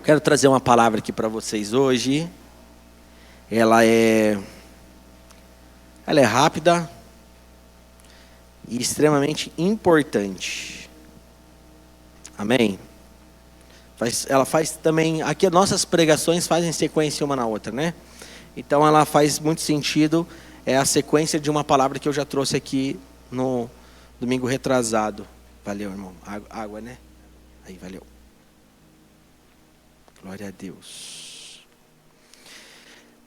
Quero trazer uma palavra aqui para vocês hoje. Ela é rápida e extremamente importante. Amém? Ela faz também, aqui as nossas pregações fazem sequência uma na outra, né? Então ela faz muito sentido, é a sequência de uma palavra que eu já trouxe aqui no domingo retrasado. Valeu, irmão. Água, né? Aí, valeu. Glória a Deus.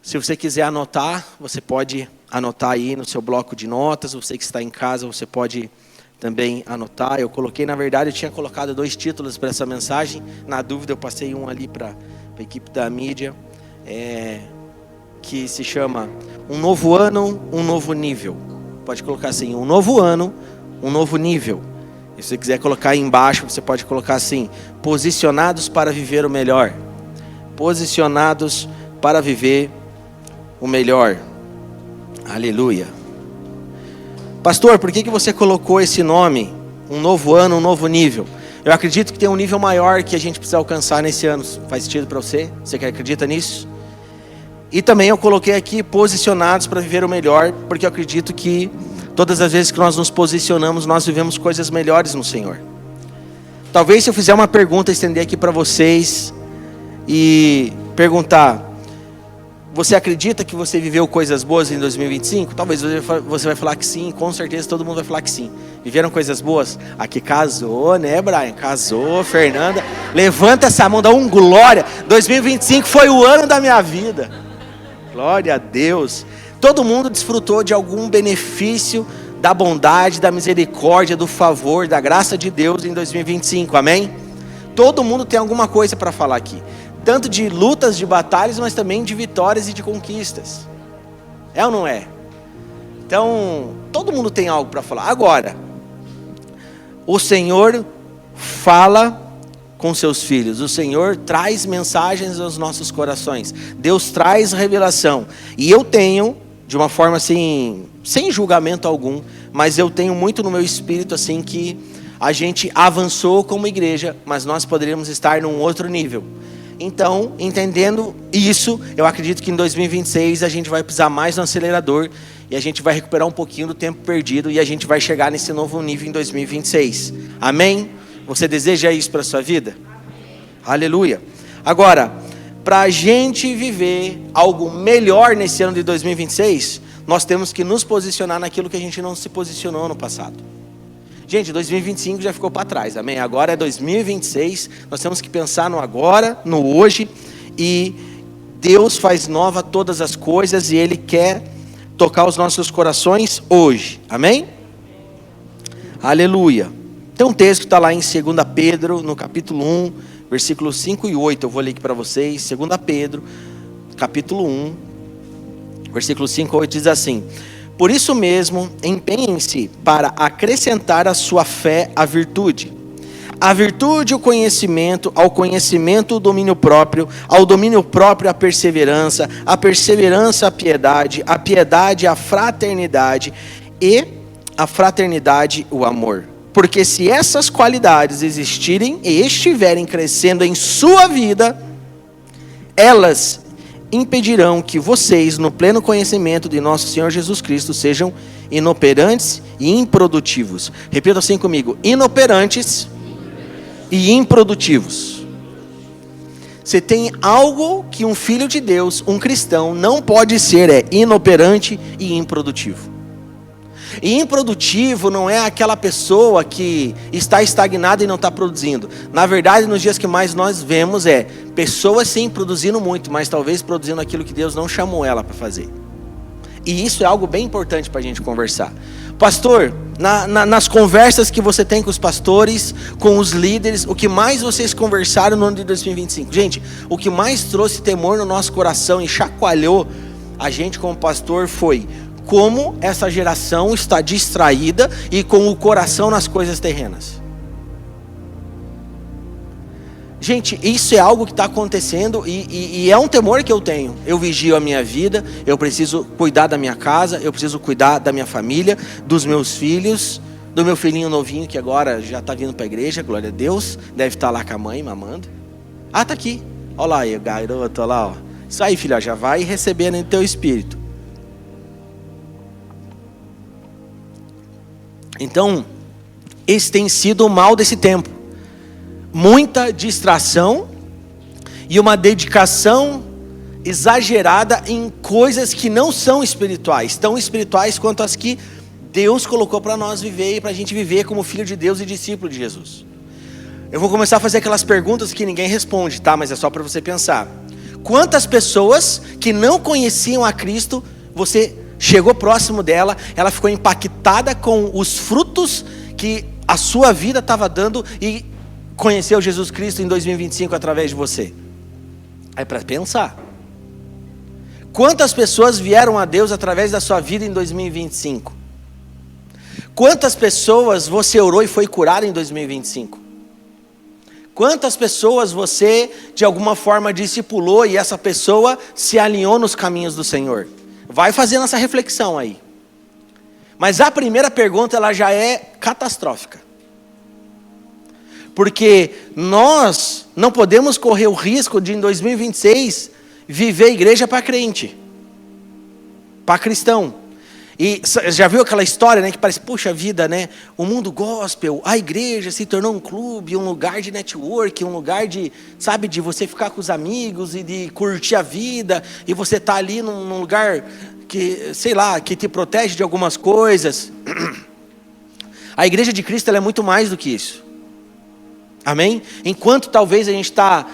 Se você quiser anotar, você pode anotar aí no seu bloco de notas. Você que está em casa, você pode também anotar. Eu coloquei, na verdade, eu tinha colocado 2 títulos para essa mensagem. Na dúvida, eu passei um ali para a equipe da mídia, que se chama Um Novo Ano, Um Novo Nível. Pode colocar assim, um novo ano, um novo nível. E se você quiser colocar aí embaixo, você pode colocar assim, posicionados para viver o melhor. Posicionados para viver o melhor. Aleluia. Pastor, por que você colocou esse nome? Um novo ano, um novo nível. Eu acredito que tem um nível maior que a gente precisa alcançar nesse ano. Faz sentido para você? Você que acredita nisso? E também eu coloquei aqui posicionados para viver o melhor, porque eu acredito que todas as vezes que nós nos posicionamos, nós vivemos coisas melhores no Senhor. Talvez se eu fizer uma pergunta, estender aqui para vocês e perguntar: você acredita que você viveu coisas boas em 2025? Talvez você vai falar que sim, com certeza todo mundo vai falar que sim. Viveram coisas boas? Aqui casou, né, Brian? Casou, Fernanda. Levanta essa mão, dá um glória. 2025 foi o ano da minha vida. Glória a Deus. Todo mundo desfrutou de algum benefício da bondade, da misericórdia, do favor, da graça de Deus em 2025, amém? Todo mundo tem alguma coisa para falar aqui. Tanto de lutas, de batalhas, mas também de vitórias e de conquistas. É ou não é? Então, todo mundo tem algo para falar. Agora, o Senhor fala com seus filhos. O Senhor traz mensagens aos nossos corações. Deus traz revelação. E eu tenho, de uma forma assim, sem julgamento algum, mas eu tenho muito no meu espírito assim que a gente avançou como igreja, mas nós poderíamos estar num outro nível. Então, entendendo isso, eu acredito que em 2026 a gente vai pisar mais no acelerador e a gente vai recuperar um pouquinho do tempo perdido e a gente vai chegar nesse novo nível em 2026. Amém? Você deseja isso para a sua vida? Aleluia. Agora, para a gente viver algo melhor nesse ano de 2026, nós temos que nos posicionar naquilo que a gente não se posicionou no passado. Gente, 2025 já ficou para trás, amém? Agora é 2026, nós temos que pensar no agora, no hoje, e Deus faz nova todas as coisas e Ele quer tocar os nossos corações hoje, amém? Aleluia. Tem um texto que está lá em 2 Pedro, no capítulo 1, versículos 5 e 8, eu vou ler aqui para vocês. 2 Pedro, capítulo 1, versículos 5 e 8 diz assim: por isso mesmo, empenhem-se para acrescentar à sua fé a virtude. A virtude, o conhecimento, ao conhecimento, o domínio próprio, ao domínio próprio, a perseverança, a piedade, a fraternidade e a fraternidade, o amor. Porque se essas qualidades existirem e estiverem crescendo em sua vida, elas impedirão que vocês, no pleno conhecimento de nosso Senhor Jesus Cristo, sejam inoperantes e improdutivos. Repita assim comigo: inoperantes e improdutivos. Você tem algo que um filho de Deus, um cristão, não pode ser, é inoperante e improdutivo. E improdutivo não é aquela pessoa que está estagnada e não está produzindo. Na verdade, nos dias que mais nós vemos pessoas sim produzindo muito, mas talvez produzindo aquilo que Deus não chamou ela para fazer. E isso é algo bem importante para a gente conversar. Pastor, nas conversas que você tem com os pastores, com os líderes, o que mais vocês conversaram no ano de 2025? Gente, o que mais trouxe temor no nosso coração e chacoalhou a gente como pastor foi como essa geração está distraída e com o coração nas coisas terrenas. Gente, isso é algo que está acontecendo e é um temor que eu tenho. Eu vigio a minha vida, eu preciso cuidar da minha casa, eu preciso cuidar da minha família, dos meus filhos, do meu filhinho novinho que agora já está vindo para a igreja, glória a Deus, deve estar lá com a mãe mamando. Ah, está aqui, Olha lá aí, o garoto, olha lá, ó. Isso aí, filho, já vai recebendo em teu espírito. Então, esse tem sido o mal desse tempo. Muita distração e uma dedicação exagerada em coisas que não são espirituais, tão espirituais quanto as que Deus colocou para nós viver e para a gente viver como filho de Deus e discípulo de Jesus. Eu vou começar a fazer aquelas perguntas que ninguém responde, tá? Mas é só para você pensar. Quantas pessoas que não conheciam a Cristo, você chegou próximo dela, ela ficou impactada com os frutos que a sua vida estava dando e conheceu Jesus Cristo em 2025 através de você? É para pensar. Quantas pessoas vieram a Deus através da sua vida em 2025? Quantas pessoas você orou e foi curado em 2025? Quantas pessoas você, de alguma forma, discipulou e essa pessoa se alinhou nos caminhos do Senhor? Vai fazendo essa reflexão aí. Mas a primeira pergunta, ela já é catastrófica. Porque nós não podemos correr o risco de, em 2026, viver igreja para crente, para cristão. E já viu aquela história, né, que parece, puxa vida, né, o mundo gospel, a igreja se tornou um clube, um lugar de network, um lugar de, sabe, de você ficar com os amigos e de curtir a vida, e você tá ali num lugar que, sei lá, que te protege de algumas coisas. A igreja de Cristo, ela é muito mais do que isso. Amém? Enquanto talvez a gente está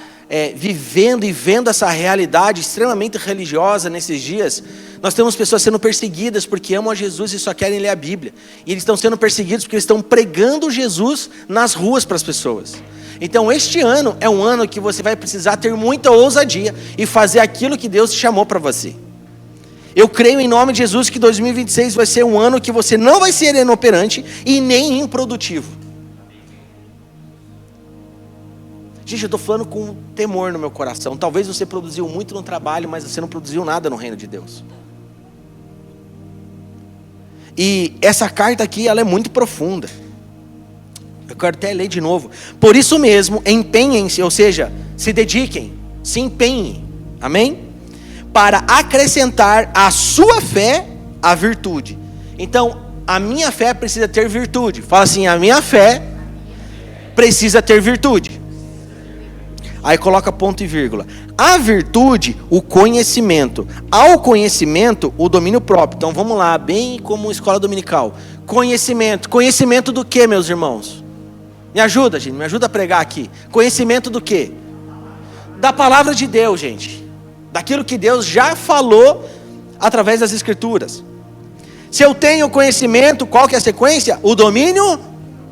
vivendo e vendo essa realidade extremamente religiosa nesses dias, nós temos pessoas sendo perseguidas porque amam a Jesus e só querem ler a Bíblia. E eles estão sendo perseguidos porque eles estão pregando Jesus nas ruas para as pessoas. Então este ano é um ano que você vai precisar ter muita ousadia e fazer aquilo que Deus te chamou para você. Eu creio em nome de Jesus que 2026 vai ser um ano que você não vai ser inoperante e nem improdutivo. Gente, eu estou falando com temor no meu coração. Talvez você produziu muito no trabalho, mas você não produziu nada no reino de Deus. E essa carta aqui, ela é muito profunda. Eu quero até ler de novo. Por isso mesmo, empenhem-se, ou seja, se dediquem, se empenhem. Amém? Para acrescentar à sua fé a virtude. Então, a minha fé precisa ter virtude. Fala assim, a minha fé precisa ter virtude. Aí coloca ponto e vírgula. A virtude, o conhecimento. Ao conhecimento, o domínio próprio. Então vamos lá, bem como escola dominical. Conhecimento. Conhecimento do que, meus irmãos? Me ajuda, gente. Me ajuda a pregar aqui. Conhecimento do que? Da palavra de Deus, gente. Daquilo que Deus já falou através das Escrituras. Se eu tenho conhecimento, qual que é a sequência? O domínio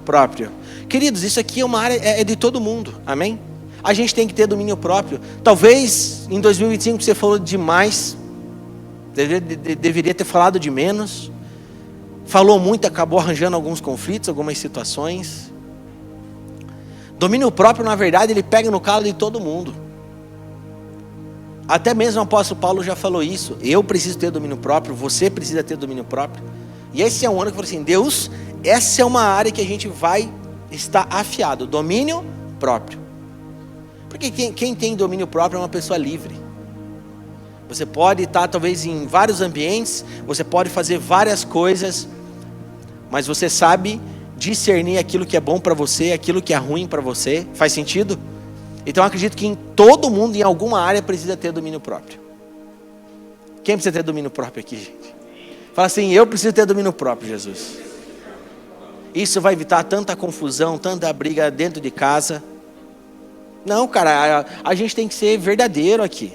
próprio. Queridos, isso aqui é uma área, é de todo mundo. Amém? A gente tem que ter domínio próprio. Talvez em 2025 você falou demais, deveria ter falado de menos. Falou muito, acabou arranjando alguns conflitos, algumas situações. Domínio próprio, na verdade, ele pega no calo de todo mundo. Até mesmo o apóstolo Paulo já falou isso. Eu preciso ter domínio próprio, você precisa ter domínio próprio. E esse é um ano que eu falei assim, Deus, essa é uma área que a gente vai estar afiado. Domínio próprio. Porque quem tem domínio próprio é uma pessoa livre. Você pode estar talvez em vários ambientes, você pode fazer várias coisas, mas você sabe discernir aquilo que é bom para você, aquilo que é ruim para você. Faz sentido? Então eu acredito que em todo mundo, em alguma área, precisa ter domínio próprio. Quem precisa ter domínio próprio aqui, gente? Fala assim, eu preciso ter domínio próprio, Jesus. Isso vai evitar tanta confusão, tanta briga dentro de casa. Não, cara, a gente tem que ser verdadeiro aqui.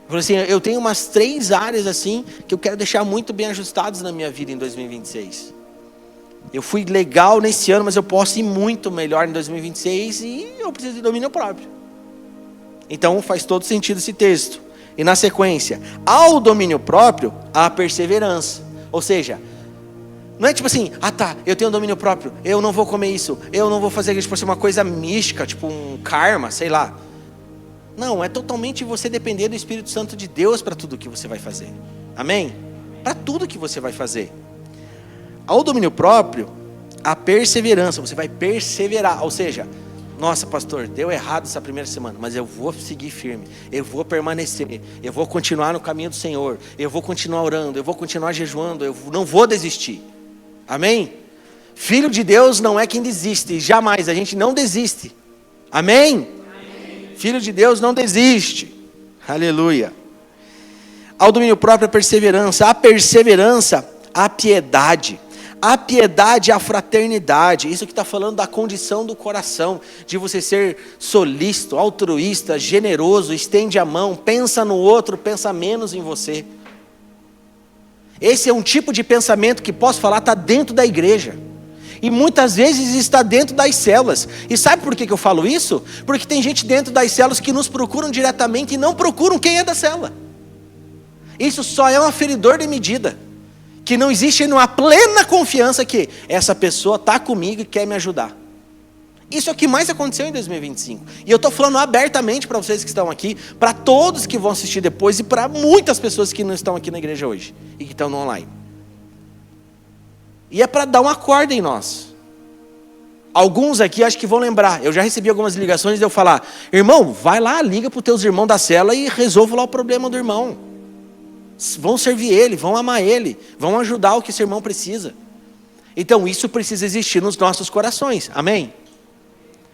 Eu falei assim, eu tenho umas 3 áreas assim que eu quero deixar muito bem ajustadas na minha vida em 2026. Eu fui legal nesse ano, mas eu posso ir muito melhor em 2026 e eu preciso de domínio próprio. Então faz todo sentido esse texto. E na sequência, ao domínio próprio, a perseverança. Ou seja, não é tipo assim, eu tenho domínio próprio, eu não vou comer isso, eu não vou fazer isso por ser uma coisa mística, tipo um karma, sei lá. Não, é totalmente você depender do Espírito Santo de Deus para tudo que você vai fazer. Amém? Para tudo que você vai fazer. Ao domínio próprio, a perseverança, você vai perseverar. Ou seja, Nossa, pastor, deu errado essa primeira semana, mas eu vou seguir firme, eu vou permanecer, eu vou continuar no caminho do Senhor, eu vou continuar orando, eu vou continuar jejuando, eu não vou desistir. Amém? Filho de Deus não é quem desiste, jamais, a gente não desiste. Amém? Amém. Filho de Deus não desiste. Aleluia. Ao domínio próprio, a perseverança, a piedade. A piedade é a fraternidade. Isso que está falando da condição do coração, de você ser solícito, altruísta, generoso, estende a mão, pensa no outro, pensa menos em você. Esse é um tipo de pensamento que, posso falar, está dentro da igreja. E muitas vezes está dentro das células. E sabe por que eu falo isso? Porque tem gente dentro das células que nos procuram diretamente e não procuram quem é da célula. Isso só é um aferidor de medida. Que não existe uma plena confiança que essa pessoa está comigo e quer me ajudar. Isso é o que mais aconteceu em 2025. E eu estou falando abertamente para vocês que estão aqui, para todos que vão assistir depois e para muitas pessoas que não estão aqui na igreja hoje e que estão no online. E é para dar uma corda em nós. Alguns aqui acho que vão lembrar. Eu já recebi algumas ligações de eu falar: irmão, vai lá, liga para os teus irmãos da célula e resolva lá o problema do irmão. Vão servir ele, vão amar ele, vão ajudar o que esse irmão precisa. Então isso precisa existir nos nossos corações, amém?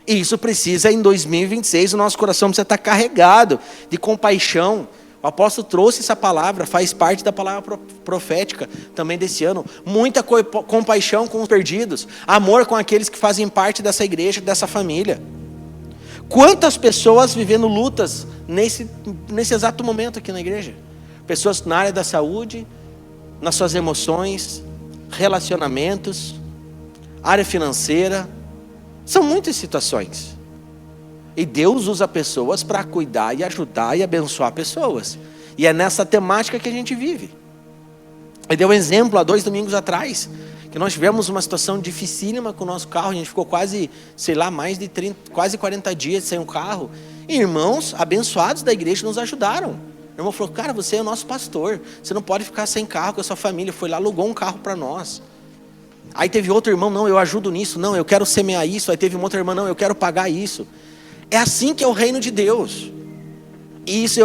E isso precisa, em 2026, o nosso coração precisa estar carregado de compaixão. O apóstolo trouxe essa palavra, faz parte da palavra profética também desse ano. Muita compaixão com os perdidos, amor com aqueles que fazem parte dessa igreja, dessa família. Quantas pessoas vivendo lutas nesse exato momento aqui na igreja? Pessoas na área da saúde, nas suas emoções, relacionamentos, área financeira. São muitas situações. E Deus usa pessoas para cuidar e ajudar e abençoar pessoas. E é nessa temática que a gente vive. Eu dei um exemplo há 2 domingos atrás, que nós tivemos uma situação dificílima com o nosso carro. A gente ficou quase, mais de 30, quase 40 dias sem um carro. E irmãos abençoados da igreja nos ajudaram. O irmão falou: cara, você é o nosso pastor, você não pode ficar sem carro com a sua família. Foi lá, alugou um carro para nós. Aí teve outro irmão: não, eu ajudo nisso, não, eu quero semear isso. Aí teve uma outra irmã: não, eu quero pagar isso. É assim que é o reino de Deus. E isso,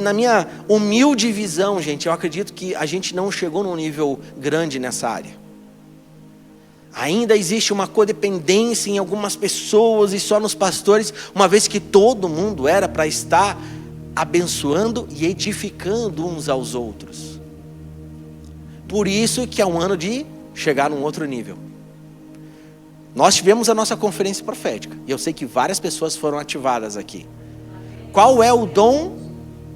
na minha humilde visão, gente, eu acredito que a gente não chegou num nível grande nessa área. Ainda existe uma codependência em algumas pessoas e só nos pastores, uma vez que todo mundo era para estar abençoando e edificando uns aos outros. Por isso que é um ano de chegar num outro nível. Nós tivemos a nossa conferência profética, e eu sei que várias pessoas foram ativadas aqui. Qual é o dom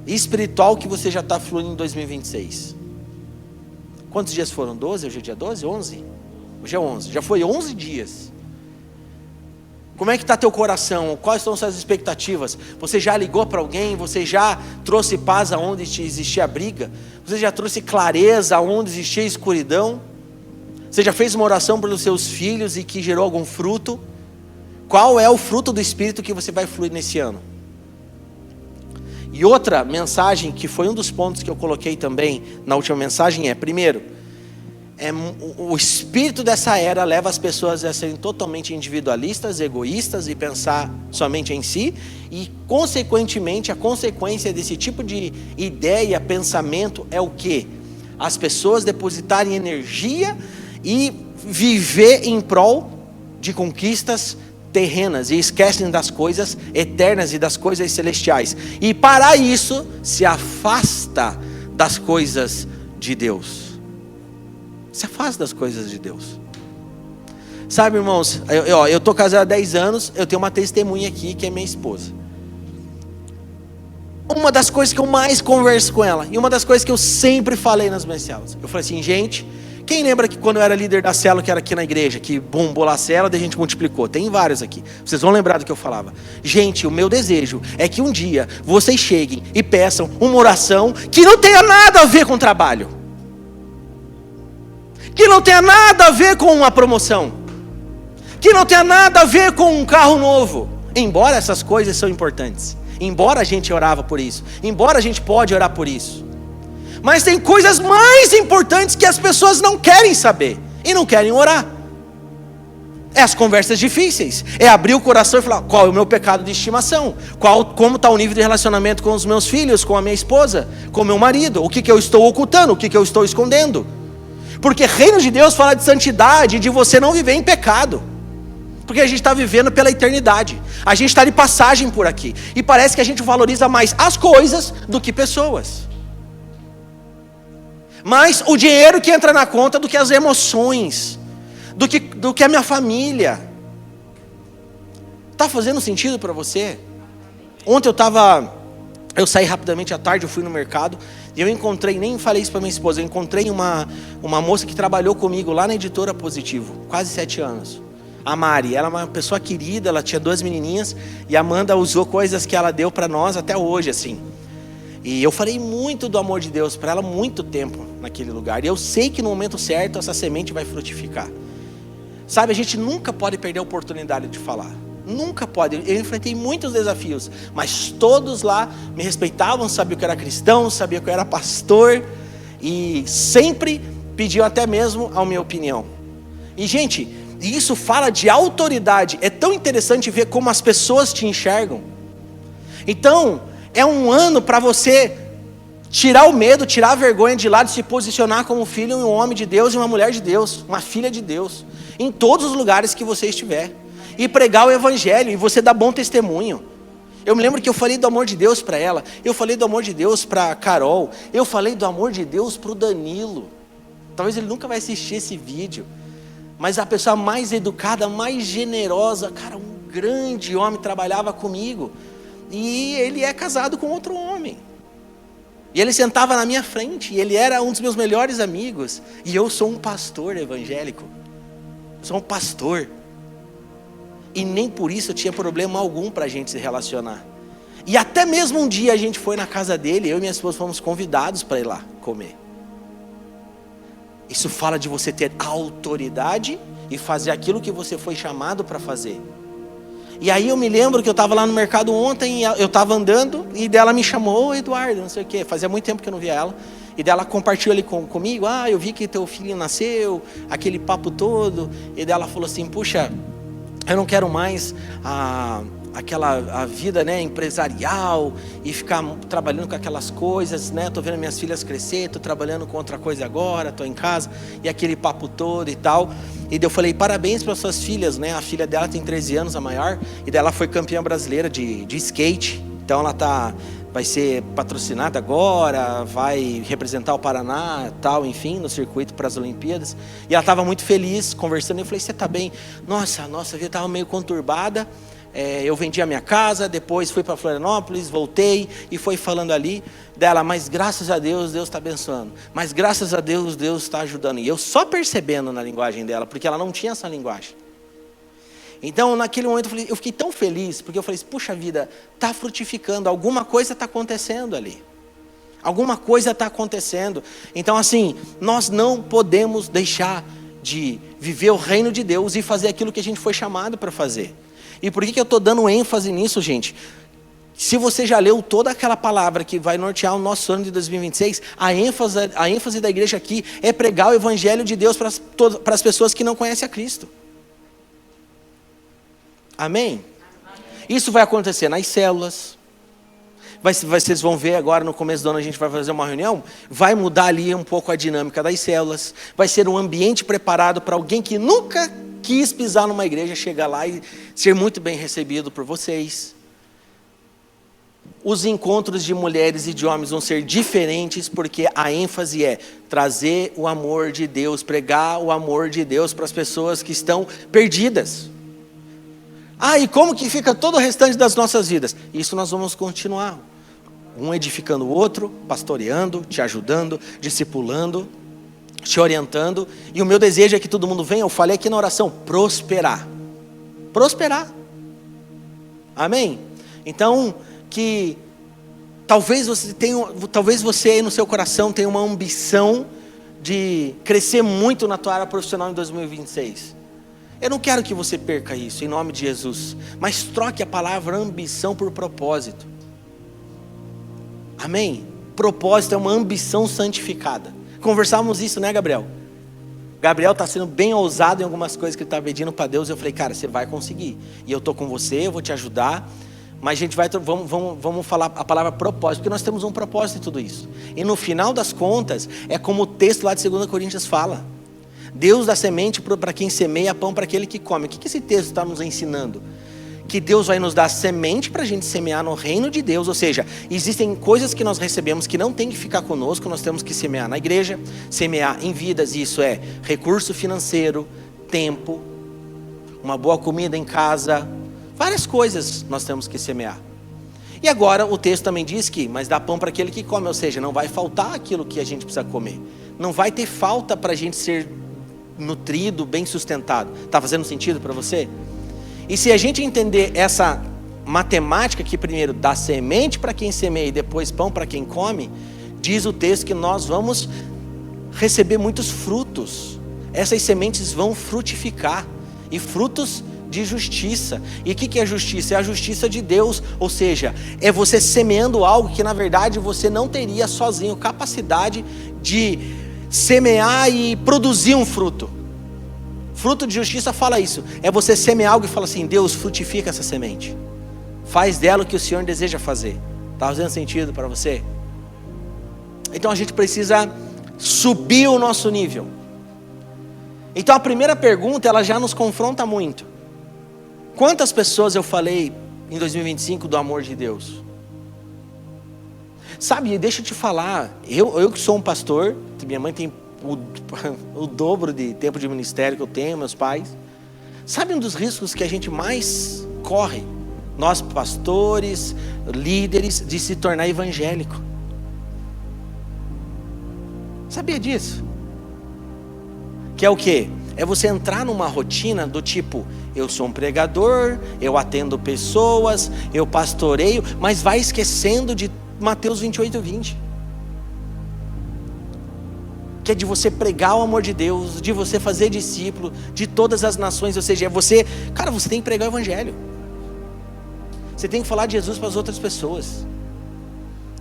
espiritual que você já está fluindo em 2026? Quantos dias foram? 12? Hoje é dia 12? 11? Hoje é 11, já foi 11 dias. Como é que está teu coração? Quais são suas expectativas? Você já ligou para alguém? Você já trouxe paz aonde existia briga? Você já trouxe clareza aonde existia escuridão? Você já fez uma oração pelos seus filhos e que gerou algum fruto? Qual é o fruto do Espírito que você vai fluir nesse ano? E outra mensagem, que foi um dos pontos que eu coloquei também na última mensagem, é: primeiro, o espírito dessa era leva as pessoas a serem totalmente individualistas, egoístas e pensar somente em si. E consequentemente, a consequência desse tipo de ideia, pensamento é o quê? As pessoas depositarem energia e viver em prol de conquistas terrenas e esquecem das coisas eternas e das coisas celestiais. E para isso se afasta das coisas de Deus. Se afasta das coisas de Deus. Sabe, irmãos, eu estou casado há 10 anos, eu tenho uma testemunha aqui que é minha esposa. Uma das coisas que eu mais converso com ela, e uma das coisas que eu sempre falei nas minhas células, eu falei assim: gente, quem lembra que quando eu era líder da célula, que era aqui na igreja, que bombou lá a célula, daí a gente multiplicou? Tem vários aqui, vocês vão lembrar do que eu falava. Gente, o meu desejo é que um dia vocês cheguem e peçam uma oração que não tenha nada a ver com trabalho, que não tenha nada a ver com uma promoção, que não tenha nada a ver com um carro novo. Embora essas coisas são importantes, embora a gente orava por isso, embora a gente pode orar por isso, mas tem coisas mais importantes que as pessoas não querem saber e não querem orar. É as conversas difíceis, é abrir o coração e falar, qual é o meu pecado de estimação? Como está o nível de relacionamento com os meus filhos, com a minha esposa, com o meu marido? O que eu estou ocultando, o que eu estou escondendo? Porque reino de Deus fala de santidade, de você não viver em pecado. Porque a gente está vivendo pela eternidade, a gente está de passagem por aqui, e parece que a gente valoriza mais as coisas do que pessoas. Mais o dinheiro que entra na conta do que as emoções, do que a minha família. Está fazendo sentido para você? Ontem eu saí rapidamente à tarde, eu fui no mercado, e eu encontrei, nem falei isso para minha esposa, eu encontrei uma moça que trabalhou comigo lá na Editora Positivo, quase 7 anos. A Mari, ela é uma pessoa querida, ela tinha 2 menininhas, e a Amanda usou coisas que ela deu para nós até hoje, assim. E eu falei muito do amor de Deus para ela muito tempo naquele lugar, e eu sei que no momento certo essa semente vai frutificar. Sabe, a gente nunca pode perder a oportunidade de falar. Nunca pode. Eu enfrentei muitos desafios, mas todos lá me respeitavam, sabiam que eu era cristão, sabiam que eu era pastor, e sempre pediam até mesmo a minha opinião. E gente, isso fala de autoridade. É tão interessante ver como as pessoas te enxergam. Então, é um ano para você tirar o medo, tirar a vergonha de lado, se posicionar como filho e um homem de Deus e uma mulher de Deus, uma filha de Deus, em todos os lugares que você estiver, e pregar o evangelho, e você dar bom testemunho. Eu me lembro que eu falei do amor de Deus para ela, eu falei do amor de Deus para Carol, eu falei do amor de Deus para o Danilo. Talvez ele nunca vai assistir esse vídeo, mas a pessoa mais educada, mais generosa, cara, um grande homem, trabalhava comigo, e ele é casado com outro homem. E ele sentava na minha frente, e ele era um dos meus melhores amigos. E eu sou um pastor evangélico. Sou um pastor. E nem por isso eu tinha problema algum para a gente se relacionar. E até mesmo um dia a gente foi na casa dele, eu e minha esposa fomos convidados para ir lá comer. Isso fala de você ter autoridade e fazer aquilo que você foi chamado para fazer. E aí eu me lembro que eu estava lá no mercado ontem, eu estava andando, e dela me chamou, ô Eduardo, não sei o quê, fazia muito tempo que eu não via ela, e dela compartilhou ali comigo, eu vi que teu filho nasceu, aquele papo todo, e dela falou assim, puxa, eu não quero mais a vida, né, empresarial, e ficar trabalhando com aquelas coisas, né, tô vendo minhas filhas crescer, tô trabalhando com outra coisa agora, tô em casa, e aquele papo todo e tal. E daí eu falei, parabéns para suas filhas, né, a filha dela tem 13 anos, a maior, e daí ela foi campeã brasileira de skate, então ela vai ser patrocinada agora, vai representar o Paraná, tal, enfim, no circuito para as Olimpíadas, e ela estava muito feliz, conversando, e eu falei, você está bem? Nossa, a vida estava meio conturbada, eu vendi a minha casa, depois fui para Florianópolis, voltei e foi falando ali dela, mas graças a Deus, Deus está abençoando, mas graças a Deus, Deus está ajudando, e eu só percebendo na linguagem dela, porque ela não tinha essa linguagem. Então naquele momento eu fiquei tão feliz, porque eu falei, puxa vida, está frutificando, alguma coisa está acontecendo ali, alguma coisa está acontecendo. Então assim, nós não podemos deixar de viver o reino de Deus e fazer aquilo que a gente foi chamado para fazer. E por que eu estou dando ênfase nisso, gente? Se você já leu toda aquela palavra que vai nortear o nosso ano de 2026, a ênfase da igreja aqui é pregar o evangelho de Deus para as pessoas que não conhecem a Cristo. Amém? Isso vai acontecer nas células. Vocês vão ver agora no começo do ano, a gente vai fazer uma reunião, vai mudar ali um pouco a dinâmica das células, vai ser um ambiente preparado para alguém que nunca quis pisar numa igreja, chegar lá e ser muito bem recebido por vocês. Os encontros de mulheres e de homens vão ser diferentes, porque a ênfase é trazer o amor de Deus, pregar o amor de Deus para as pessoas que estão perdidas. E como que fica todo o restante das nossas vidas? Isso nós vamos continuar, um edificando o outro, pastoreando, te ajudando, discipulando, te orientando, e o meu desejo é que todo mundo venha, eu falei aqui na oração, prosperar, amém? Então, que talvez você aí no seu coração tenha uma ambição de crescer muito na tua área profissional em 2026, eu não quero que você perca isso, em nome de Jesus, mas troque a palavra ambição por propósito, amém? Propósito é uma ambição santificada. Conversávamos isso, né, Gabriel? Gabriel está sendo bem ousado em algumas coisas que ele está pedindo para Deus. Eu falei, cara, você vai conseguir. E eu estou com você, eu vou te ajudar. Mas a gente vamos falar a palavra propósito, porque nós temos um propósito em tudo isso. E no final das contas, é como o texto lá de 2 Coríntios fala. Deus dá semente para quem semeia, pão para aquele que come. O que esse texto está nos ensinando? Que Deus vai nos dar semente para a gente semear no reino de Deus. Ou seja, existem coisas que nós recebemos que não tem que ficar conosco. Nós temos que semear na igreja, semear em vidas. Isso é recurso financeiro, tempo, uma boa comida em casa. Várias coisas nós temos que semear. E agora o texto também diz que, mas dá pão para aquele que come. Ou seja, não vai faltar aquilo que a gente precisa comer. Não vai ter falta para a gente ser nutrido, bem sustentado. Está fazendo sentido para você? E se a gente entender essa matemática que primeiro dá semente para quem semeia e depois pão para quem come, diz o texto que nós vamos receber muitos frutos. Essas sementes vão frutificar, e frutos de justiça. E o que é justiça? É a justiça de Deus. Ou seja, é você semeando algo que na verdade você não teria sozinho capacidade de semear e produzir um fruto. Fruto de justiça fala isso. É você semear algo e falar assim, Deus, frutifica essa semente. Faz dela o que o Senhor deseja fazer. Está fazendo sentido para você? Então a gente precisa subir o nosso nível. Então a primeira pergunta, ela já nos confronta muito. Quantas pessoas eu falei em 2025 do amor de Deus? Sabe, deixa eu te falar. Eu que sou um pastor, minha mãe tem o dobro de tempo de ministério que eu tenho, meus pais. Sabe um dos riscos que a gente mais corre? Nós pastores, líderes, de se tornar evangélico. Sabia disso? Que é o quê? É você entrar numa rotina do tipo, eu sou um pregador, eu atendo pessoas, eu pastoreio, mas vai esquecendo de Mateus 28:20. Que é de você pregar o amor de Deus, de você fazer discípulo de todas as nações. Ou seja, é você, cara, você tem que pregar o evangelho. Você tem que falar de Jesus para as outras pessoas.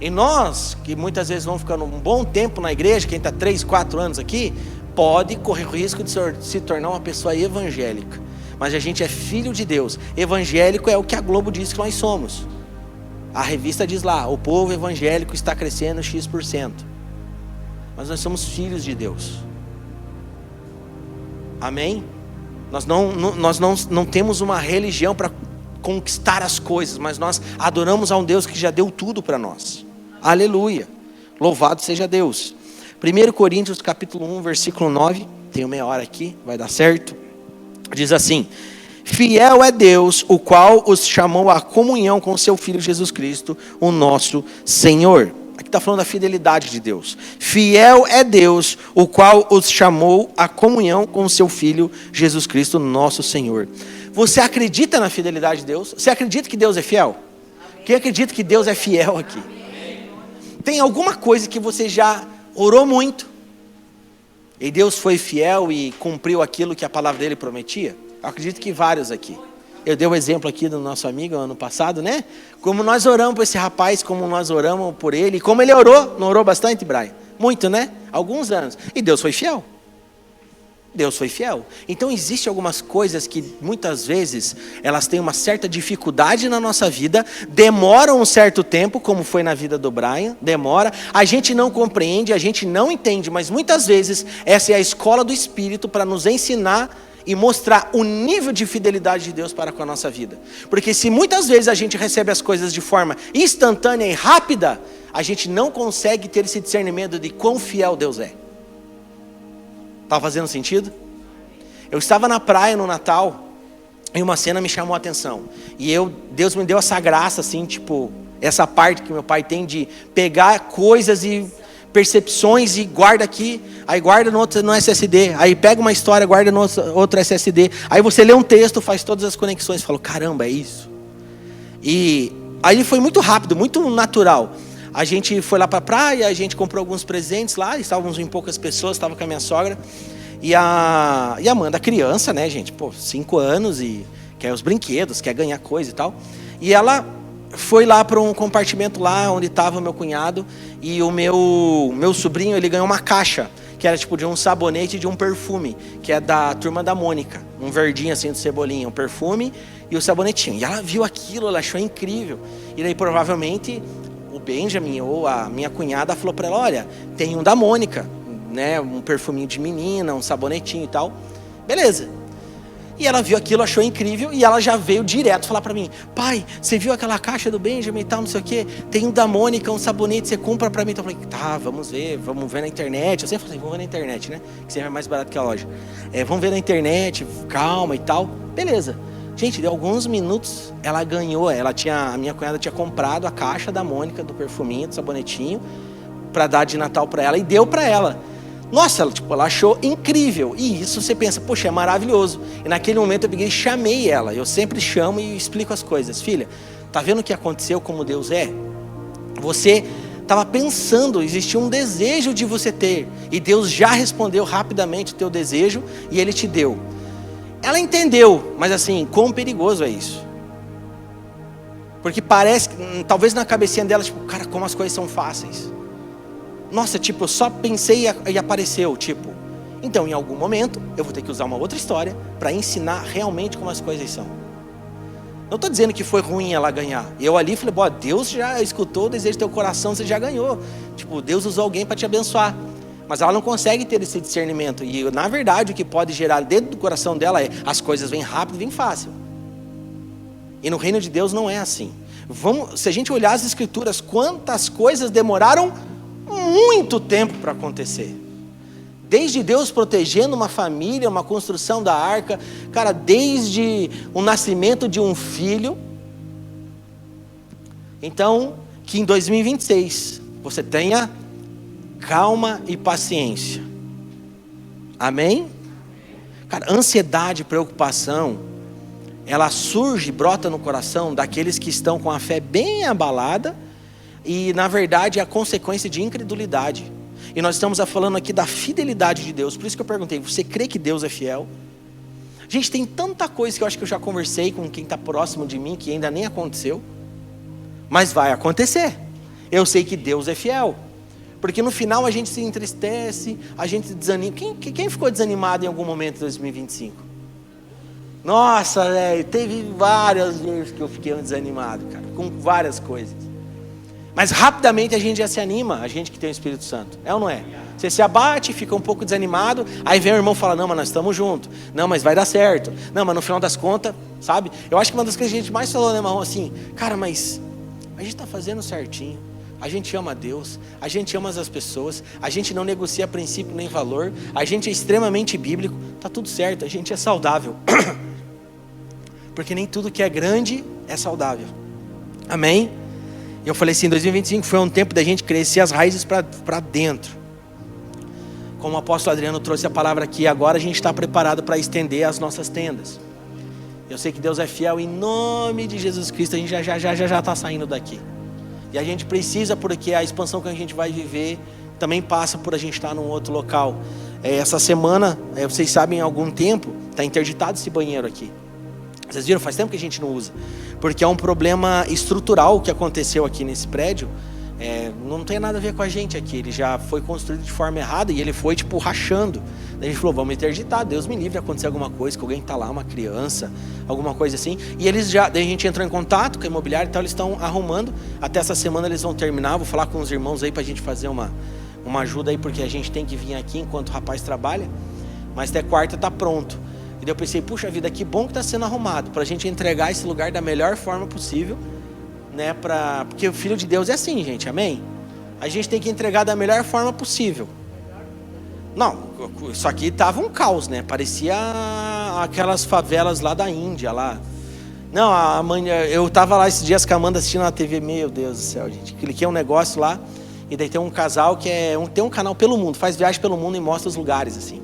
E nós, que muitas vezes vamos ficando um bom tempo na igreja, quem está 3, 4 anos aqui, pode correr o risco de se tornar uma pessoa evangélica. Mas a gente é filho de Deus. Evangélico é o que a Globo diz que nós somos. A revista diz lá, o povo evangélico está crescendo X%. Mas nós somos filhos de Deus. Amém? Nós não temos uma religião para conquistar as coisas, mas nós adoramos a um Deus que já deu tudo para nós. Aleluia. Louvado seja Deus. 1 Coríntios capítulo 1, versículo 9. Tenho meia hora aqui, vai dar certo. Diz assim: fiel é Deus, o qual os chamou à comunhão com seu Filho Jesus Cristo, o nosso Senhor. Aqui está falando da fidelidade de Deus. Fiel é Deus, o qual os chamou à comunhão com seu Filho Jesus Cristo, nosso Senhor. Você acredita na fidelidade de Deus? Você acredita que Deus é fiel? Amém. Quem acredita que Deus é fiel aqui? Amém. Tem alguma coisa que você já orou muito e Deus foi fiel e cumpriu aquilo que a palavra dele prometia? Eu acredito que vários aqui. Eu dei um exemplo aqui do nosso amigo ano passado, né? Como nós oramos por esse rapaz, como nós oramos por ele, e como ele orou. Não orou bastante, Brian? Muito, né? Alguns anos. E Deus foi fiel. Deus foi fiel. Então existem algumas coisas que muitas vezes elas têm uma certa dificuldade na nossa vida, demoram um certo tempo, como foi na vida do Brian, demora, a gente não compreende, a gente não entende, mas muitas vezes essa é a escola do Espírito para nos ensinar e mostrar o nível de fidelidade de Deus para com a nossa vida. Porque se muitas vezes a gente recebe as coisas de forma instantânea e rápida, a gente não consegue ter esse discernimento de quão fiel Deus é. Está fazendo sentido? Eu estava na praia no Natal e uma cena me chamou a atenção. E Deus me deu essa graça, assim, tipo, essa parte que meu pai tem de pegar coisas e percepções e guarda aqui, aí guarda no SSD, aí pega uma história, guarda no outro SSD, aí você lê um texto, faz todas as conexões, fala, caramba, é isso. E aí foi muito rápido, muito natural. A gente foi lá para a praia, a gente comprou alguns presentes lá, estávamos em poucas pessoas, estava com a minha sogra, e a Amanda, criança, né, gente, 5 anos, e quer os brinquedos, quer ganhar coisa e tal, e ela foi lá para um compartimento lá, onde estava o meu cunhado, e o meu sobrinho, ele ganhou uma caixa, que era tipo de um sabonete e de um perfume, que é da Turma da Mônica, um verdinho assim do Cebolinha, um perfume e o sabonetinho. E ela viu aquilo, ela achou incrível. E daí provavelmente o Benjamin ou a minha cunhada falou para ela, olha, tem um da Mônica, né, um perfuminho de menina, um sabonetinho e tal. Beleza. E ela viu aquilo, achou incrível, e ela já veio direto falar pra mim, pai, você viu aquela caixa do Benjamin e tal, não sei o que, tem um da Mônica, um sabonete, você compra pra mim. Então eu falei, tá, vamos ver na internet. Eu sempre falei, vamos ver na internet, né, que sempre é mais barato que a loja. Vamos ver na internet, calma e tal. Beleza. Gente, deu alguns minutos, ela ganhou, a minha cunhada tinha comprado a caixa da Mônica, do perfuminho, do sabonetinho, pra dar de Natal pra ela, e deu pra ela. Nossa, ela achou incrível. E isso você pensa, poxa, é maravilhoso. E naquele momento eu peguei e chamei ela. Eu sempre chamo e explico as coisas. Filha, tá vendo o que aconteceu, como Deus é? Você estava pensando, existia um desejo de você ter. E Deus já respondeu rapidamente o teu desejo e Ele te deu. Ela entendeu, mas assim, quão perigoso é isso? Porque parece, talvez na cabecinha dela, tipo, cara, como as coisas são fáceis. Nossa, tipo, eu só pensei e apareceu, tipo. Então, em algum momento, eu vou ter que usar uma outra história para ensinar realmente como as coisas são. Não estou dizendo que foi ruim ela ganhar. Eu ali falei, bom, Deus já escutou o desejo do teu coração, você já ganhou. Tipo, Deus usou alguém para te abençoar. Mas ela não consegue ter esse discernimento. E, na verdade, o que pode gerar dentro do coração dela é, as coisas vêm rápido, vêm fácil. E no reino de Deus não é assim. Se a gente olhar as escrituras, quantas coisas demoraram muito tempo para acontecer. Desde Deus protegendo uma família, uma construção da arca, cara, desde o nascimento de um filho. Então, que em 2026 você tenha calma e paciência. Amém? Cara, ansiedade, preocupação, ela surge, brota no coração daqueles que estão com a fé bem abalada. E na verdade é a consequência de incredulidade. E nós estamos falando aqui da fidelidade de Deus. Por isso que eu perguntei, você crê que Deus é fiel? Gente, tem tanta coisa que eu acho que eu já conversei com quem está próximo de mim, que ainda nem aconteceu. Mas vai acontecer. Eu sei que Deus é fiel. Porque no final a gente se entristece, a gente desanima. Quem ficou desanimado em algum momento em 2025? Nossa, velho, teve várias vezes que eu fiquei desanimado, cara, com várias coisas. Mas rapidamente a gente já se anima, a gente que tem o Espírito Santo. É ou não é? Você se abate, fica um pouco desanimado, aí vem o irmão e fala, não, mas nós estamos juntos. Não, mas vai dar certo. Não, mas no final das contas, sabe? Eu acho que uma das coisas que a gente mais falou, né, Marrom, assim, cara, mas a gente está fazendo certinho. A gente ama a Deus, a gente ama as pessoas, a gente não negocia princípio nem valor, a gente é extremamente bíblico, tá tudo certo, a gente é saudável. Porque nem tudo que é grande é saudável. Amém? E eu falei assim, 2025 foi um tempo da gente crescer as raízes para dentro. Como o apóstolo Adriano trouxe a palavra aqui, agora a gente está preparado para estender as nossas tendas. Eu sei que Deus é fiel, em nome de Jesus Cristo, a gente já está saindo daqui. E a gente precisa, porque a expansão que a gente vai viver também passa por a gente estar num outro local. Essa semana, vocês sabem, há algum tempo, está interditado esse banheiro aqui. Vocês viram? Faz tempo que a gente não usa. Porque é um problema estrutural que aconteceu aqui nesse prédio. Não tem nada a ver com a gente aqui. Ele já foi construído de forma errada e ele foi tipo rachando. Daí a gente falou, vamos interditar, Deus me livre de acontecer alguma coisa, que alguém está lá, uma criança, alguma coisa assim. E eles daí a gente entrou em contato com a imobiliária e tal, eles estão arrumando. Até essa semana eles vão terminar, vou falar com os irmãos aí para a gente fazer uma ajuda aí, porque a gente tem que vir aqui enquanto o rapaz trabalha. Mas até quarta está pronto. E daí eu pensei, puxa vida, que bom que está sendo arrumado, para a gente entregar esse lugar da melhor forma possível, né? Porque o Filho de Deus é assim, gente, amém? A gente tem que entregar da melhor forma possível. Não, isso aqui estava um caos, né? Parecia aquelas favelas lá da Índia, lá. Não, eu estava lá esses dias com a Amanda assistindo na TV, meu Deus do céu, gente. Cliquei um negócio lá, e daí tem um casal que tem um canal pelo mundo, faz viagem pelo mundo e mostra os lugares, assim.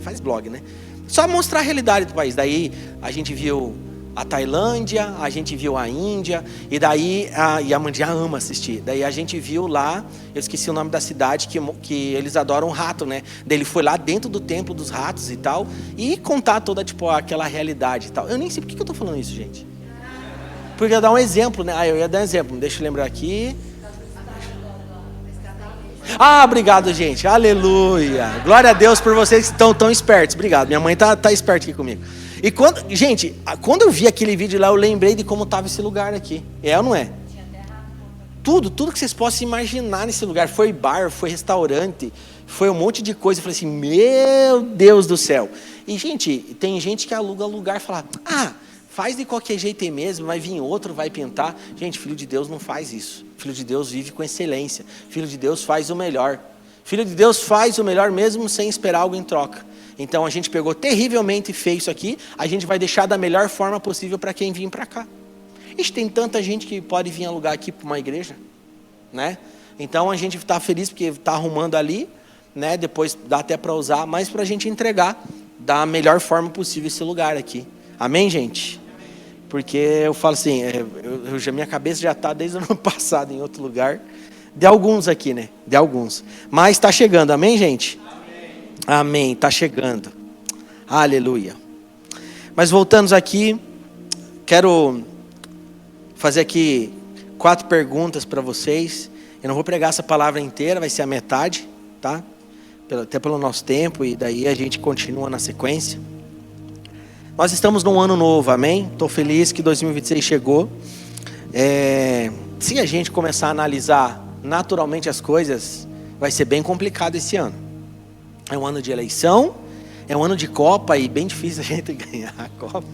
Faz blog, né? Só mostrar a realidade do país. Daí a gente viu a Tailândia, a gente viu a Índia, e daí e a Mandia ama assistir. Daí a gente viu lá, eu esqueci o nome da cidade, que eles adoram rato, né? Daí ele foi lá dentro do templo dos ratos e tal, e contar toda tipo aquela realidade e tal. Eu nem sei por que eu tô falando isso, gente. Porque eu ia dar um exemplo, né? Eu ia dar um exemplo, deixa eu lembrar aqui. Ah, obrigado, gente. Aleluia. Glória a Deus por vocês que estão tão espertos. Obrigado. Minha mãe tá esperta aqui comigo. E quando eu vi aquele vídeo lá, eu lembrei de como estava esse lugar aqui. É ou não é? Tudo que vocês possam imaginar nesse lugar. Foi bar, foi restaurante, foi um monte de coisa. Eu falei assim, meu Deus do céu. E, gente, tem gente que aluga lugar e fala, faz de qualquer jeito aí mesmo, vai vir outro, vai pintar. Gente, filho de Deus não faz isso. Filho de Deus vive com excelência. Filho de Deus faz o melhor. Filho de Deus faz o melhor mesmo sem esperar algo em troca. Então a gente pegou terrivelmente feio isso aqui, a gente vai deixar da melhor forma possível para quem vir para cá. Ixi, tem tanta gente que pode vir alugar aqui para uma igreja, né? Então a gente está feliz porque está arrumando ali, né? Depois dá até para usar, mas para a gente entregar da melhor forma possível esse lugar aqui. Amém, gente? Porque eu falo assim, minha cabeça já está desde o ano passado em outro lugar. De alguns aqui, né? De alguns. Mas está chegando, amém, gente? Amém, está chegando. Aleluia. Mas voltando aqui, quero fazer aqui 4 perguntas para vocês. Eu não vou pregar essa palavra inteira, vai ser a metade, tá? Até pelo nosso tempo, e daí a gente continua na sequência. Nós estamos num ano novo, amém? Estou feliz que 2026 chegou. Se a gente começar a analisar naturalmente as coisas, vai ser bem complicado esse ano. É um ano de eleição, é um ano de Copa e bem difícil a gente ganhar a Copa.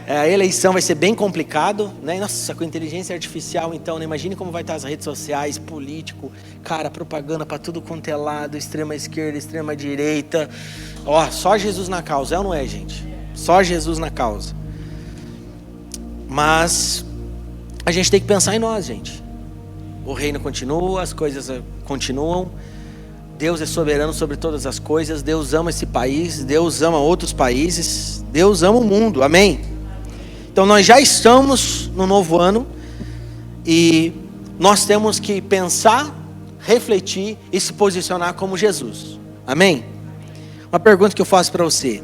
A eleição vai ser bem complicado, né? Nossa, com inteligência artificial, então, né? Imagine como vai estar as redes sociais, político, cara, propaganda para tudo quanto é lado, extrema esquerda, extrema direita. Ó, só Jesus na causa, é ou não é, gente? Só Jesus na causa. Mas a gente tem que pensar em nós, gente. O reino continua, as coisas continuam. Deus é soberano sobre todas as coisas. Deus ama esse país, Deus ama outros países, Deus ama o mundo, amém? Então nós já estamos no novo ano e nós temos que pensar, refletir e se posicionar como Jesus, amém? Uma pergunta que eu faço para você: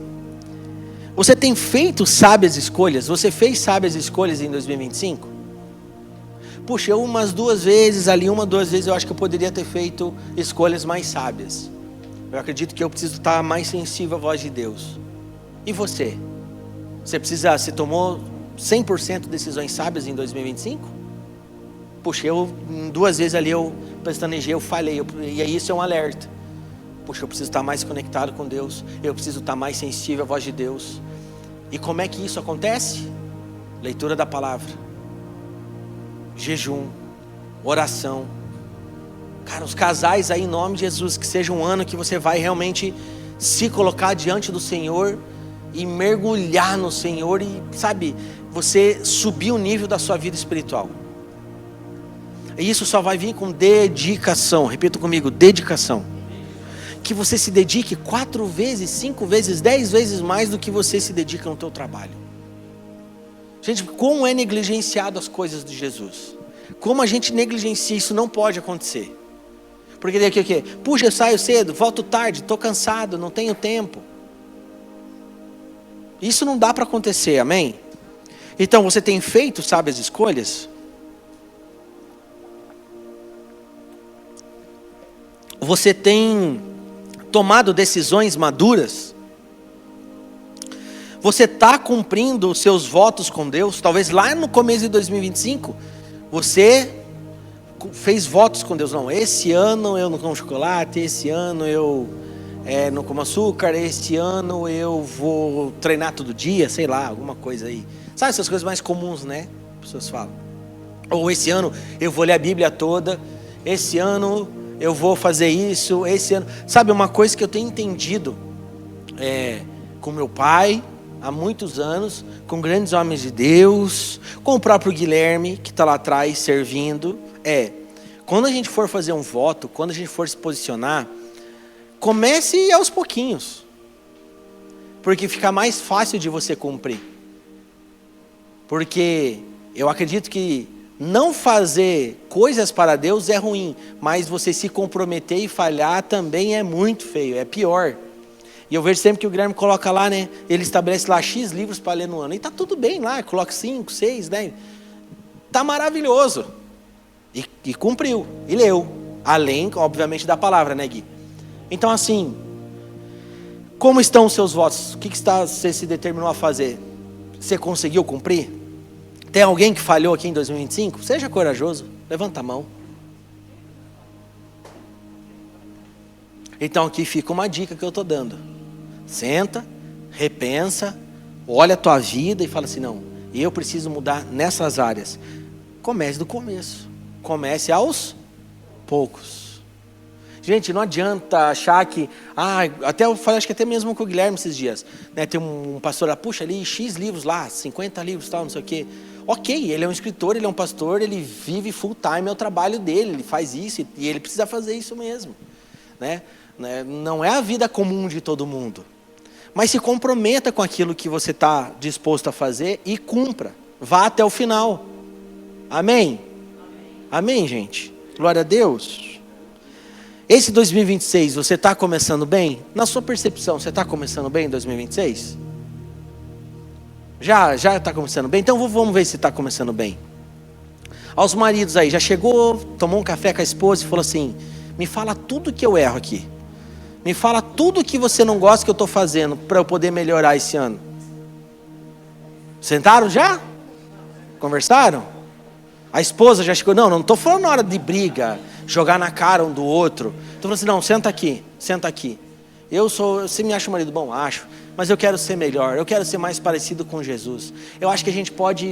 você tem feito sábias escolhas? Você fez sábias escolhas em 2025? Puxa, eu umas 2 vezes ali, 1, 2 vezes eu acho que eu poderia ter feito escolhas mais sábias. Eu acredito que eu preciso estar mais sensível à voz de Deus. E você? Você tomou 100% decisões sábias em 2025? Puxa, eu 2 vezes ali, eu pestanejei, eu falhei, e aí isso é um alerta. Puxa, eu preciso estar mais conectado com Deus, eu preciso estar mais sensível à voz de Deus. E como é que isso acontece? Leitura da palavra, jejum, oração. Cara, os casais aí, em nome de Jesus, que seja um ano que você vai realmente se colocar diante do Senhor e mergulhar no Senhor e, sabe, você subir o nível da sua vida espiritual. E isso só vai vir com dedicação. Repita comigo, dedicação. Que você se dedique 4 vezes, 5 vezes, 10 vezes mais do que você se dedica no teu trabalho. Gente, como é negligenciado as coisas de Jesus? Como a gente negligencia, isso não pode acontecer. Porque daí o que? Puxa, eu saio cedo, volto tarde, estou cansado, não tenho tempo. Isso não dá para acontecer, amém? Então, você tem feito sábias escolhas? Você tem tomado decisões maduras? Você está cumprindo os seus votos com Deus? Talvez lá no começo de 2025, você fez votos com Deus. Não, esse ano eu não como chocolate, esse ano eu não como açúcar, esse ano eu vou treinar todo dia, sei lá, alguma coisa aí. Sabe essas coisas mais comuns, né? As pessoas falam. Ou esse ano eu vou ler a Bíblia toda, esse ano eu vou fazer isso, esse ano. Sabe, uma coisa que eu tenho entendido com meu pai, há muitos anos, com grandes homens de Deus, com o próprio Guilherme, que está lá atrás servindo, quando a gente for fazer um voto, quando a gente for se posicionar, comece aos pouquinhos, porque fica mais fácil de você cumprir. Porque eu acredito que não fazer coisas para Deus é ruim, mas você se comprometer e falhar também é muito feio, é pior. E eu vejo sempre que o Guilherme coloca lá, né? Ele estabelece lá X livros para ler no ano. E tá tudo bem lá, coloca 5, 6, né? Tá maravilhoso. E cumpriu, e leu. Além, obviamente, da palavra, né, Gui? Então, assim, como estão os seus votos? O que você se determinou a fazer? Você conseguiu cumprir? Tem alguém que falhou aqui em 2025? Seja corajoso, levanta a mão. Então aqui fica uma dica que eu estou dando. Senta, repensa, olha a tua vida e fala assim, não, eu preciso mudar nessas áreas. Comece do começo. Comece aos poucos. Gente, não adianta achar que... até eu falei, acho que até mesmo com o Guilherme esses dias. Né, tem um pastor, puxa ali, X livros lá, 50 livros, tal, não sei o quê. Ok, ele é um escritor, ele é um pastor, ele vive full time, é o trabalho dele, ele faz isso e ele precisa fazer isso mesmo. Né? Não é a vida comum de todo mundo. Mas se comprometa com aquilo que você está disposto a fazer e cumpra. Vá até o final. Amém? Amém, gente? Glória a Deus. Esse 2026, você está começando bem? Na sua percepção, você está começando bem em 2026? Já está começando bem? Então vamos ver se está começando bem. Aos maridos aí, já chegou, tomou um café com a esposa e falou assim, me fala tudo que eu erro aqui. Me fala tudo que você não gosta que eu estou fazendo para eu poder melhorar esse ano. Sentaram já? Conversaram? A esposa já chegou, não estou falando na hora de briga, jogar na cara um do outro. Estou falando assim, não, senta aqui. Você me acha um marido bom? Acho. Mas eu quero ser melhor, eu quero ser mais parecido com Jesus. Eu acho que a gente pode,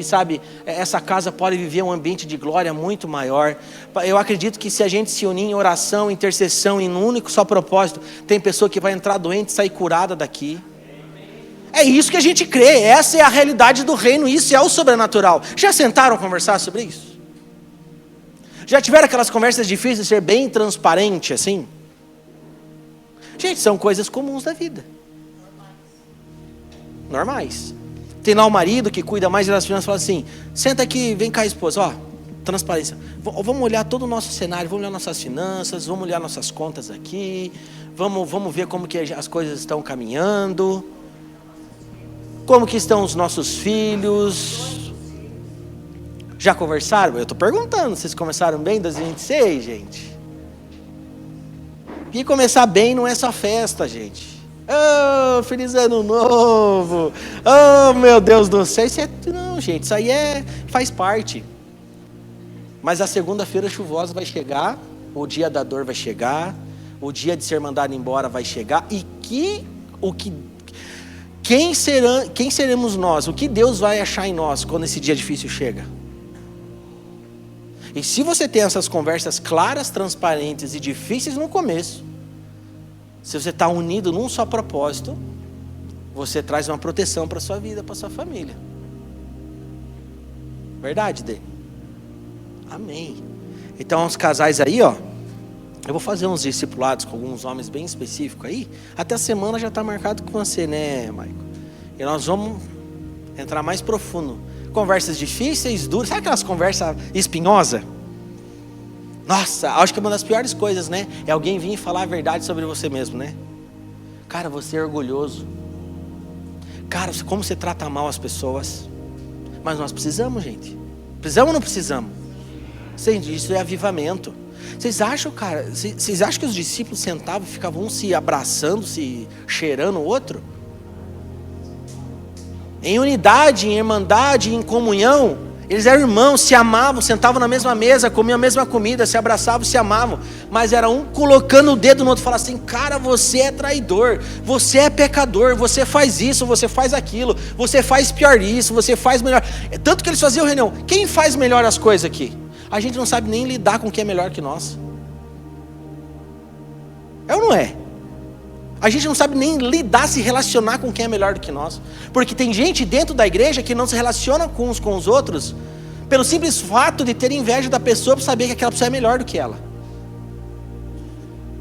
essa casa pode viver um ambiente de glória muito maior. Eu acredito que se a gente se unir em oração, intercessão, em um único só propósito, tem pessoa que vai entrar doente e sair curada daqui. É isso que a gente crê, essa é a realidade do reino, isso é o sobrenatural. Já sentaram a conversar sobre isso? Já tiveram aquelas conversas difíceis de ser bem transparente assim? Gente, são coisas comuns da vida. Normais. Tem lá o marido que cuida mais das finanças e fala assim, senta aqui, vem cá esposa, transparência. Vamos olhar todo o nosso cenário, vamos olhar nossas finanças, vamos olhar nossas contas aqui, vamos ver como que as coisas estão caminhando, como que estão os nossos filhos. Já conversaram? Eu estou perguntando, vocês começaram bem em 2026, gente? E começar bem não é só festa, gente. Oh, feliz ano novo. Oh, meu Deus do céu. Não, gente, isso aí faz parte. Mas a segunda-feira chuvosa vai chegar, o dia da dor vai chegar, o dia de ser mandado embora vai chegar. E quem seremos nós? O que Deus vai achar em nós quando esse dia difícil chega? E se você tem essas conversas claras, transparentes e difíceis no começo, se você está unido num só propósito, você traz uma proteção para a sua vida, para a sua família. Verdade, Dê? Amém. Então, os casais aí, eu vou fazer uns discipulados com alguns homens bem específicos aí. Até a semana já está marcado com você, né, Maico? E nós vamos entrar mais profundo. Conversas difíceis, duras. Sabe aquelas conversas espinhosas? Nossa, acho que é uma das piores coisas, né? É alguém vir e falar a verdade sobre você mesmo, né? Cara, você é orgulhoso. Cara, como você trata mal as pessoas. Mas nós precisamos, gente. Precisamos ou não precisamos? Isso é avivamento. Vocês acham, cara, vocês acham que os discípulos sentavam e ficavam um se abraçando, se cheirando o outro? Em unidade, em irmandade, em comunhão. Eles eram irmãos, se amavam, sentavam na mesma mesa, comiam a mesma comida, se abraçavam, se amavam. Mas era um colocando o dedo no outro, falando assim, cara, você é traidor, você é pecador, você faz isso, você faz aquilo, você faz pior isso, você faz melhor. Tanto que eles faziam reunião, quem faz melhor as coisas aqui? A gente não sabe nem lidar com quem é melhor que nós. É ou não é? A gente não sabe nem lidar, se relacionar com quem é melhor do que nós. Porque tem gente dentro da igreja que não se relaciona com uns com os outros pelo simples fato de ter inveja da pessoa por saber que aquela pessoa é melhor do que ela.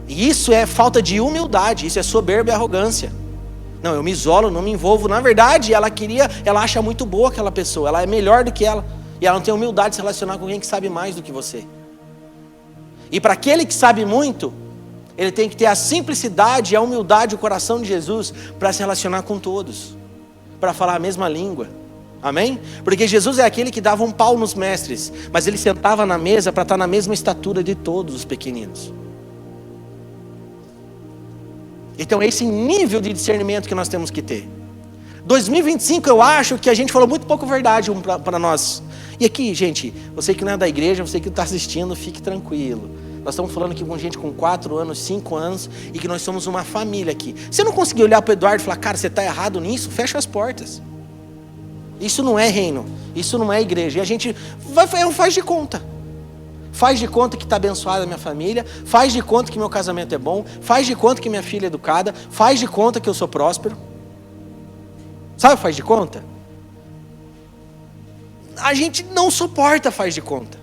E isso é falta de humildade, isso é soberba e arrogância. Não, eu me isolo, não me envolvo. Na verdade, ela acha muito boa aquela pessoa, ela é melhor do que ela. E ela não tem humildade de se relacionar com alguém que sabe mais do que você. E para aquele que sabe muito, ele tem que ter a simplicidade, a humildade, o coração de Jesus para se relacionar com todos, para falar a mesma língua. Amém? Porque Jesus é aquele que dava um pau nos mestres, mas ele sentava na mesa para estar na mesma estatura de todos os pequeninos. Então é esse nível de discernimento que nós temos que ter. 2025 eu acho que a gente falou muito pouco verdade para nós. E aqui, gente, você que não é da igreja, você que está assistindo, fique tranquilo. Nós estamos falando aqui com gente com 4 anos, 5 anos, e que nós somos uma família aqui. Você não conseguir olhar para o Eduardo e falar, cara, você está errado nisso? Fecha as portas. Isso não é reino, isso não é igreja. E a gente faz de conta. Faz de conta que está abençoada a minha família, faz de conta que meu casamento é bom, faz de conta que minha filha é educada, faz de conta que eu sou próspero. Sabe, faz de conta? A gente não suporta faz de conta.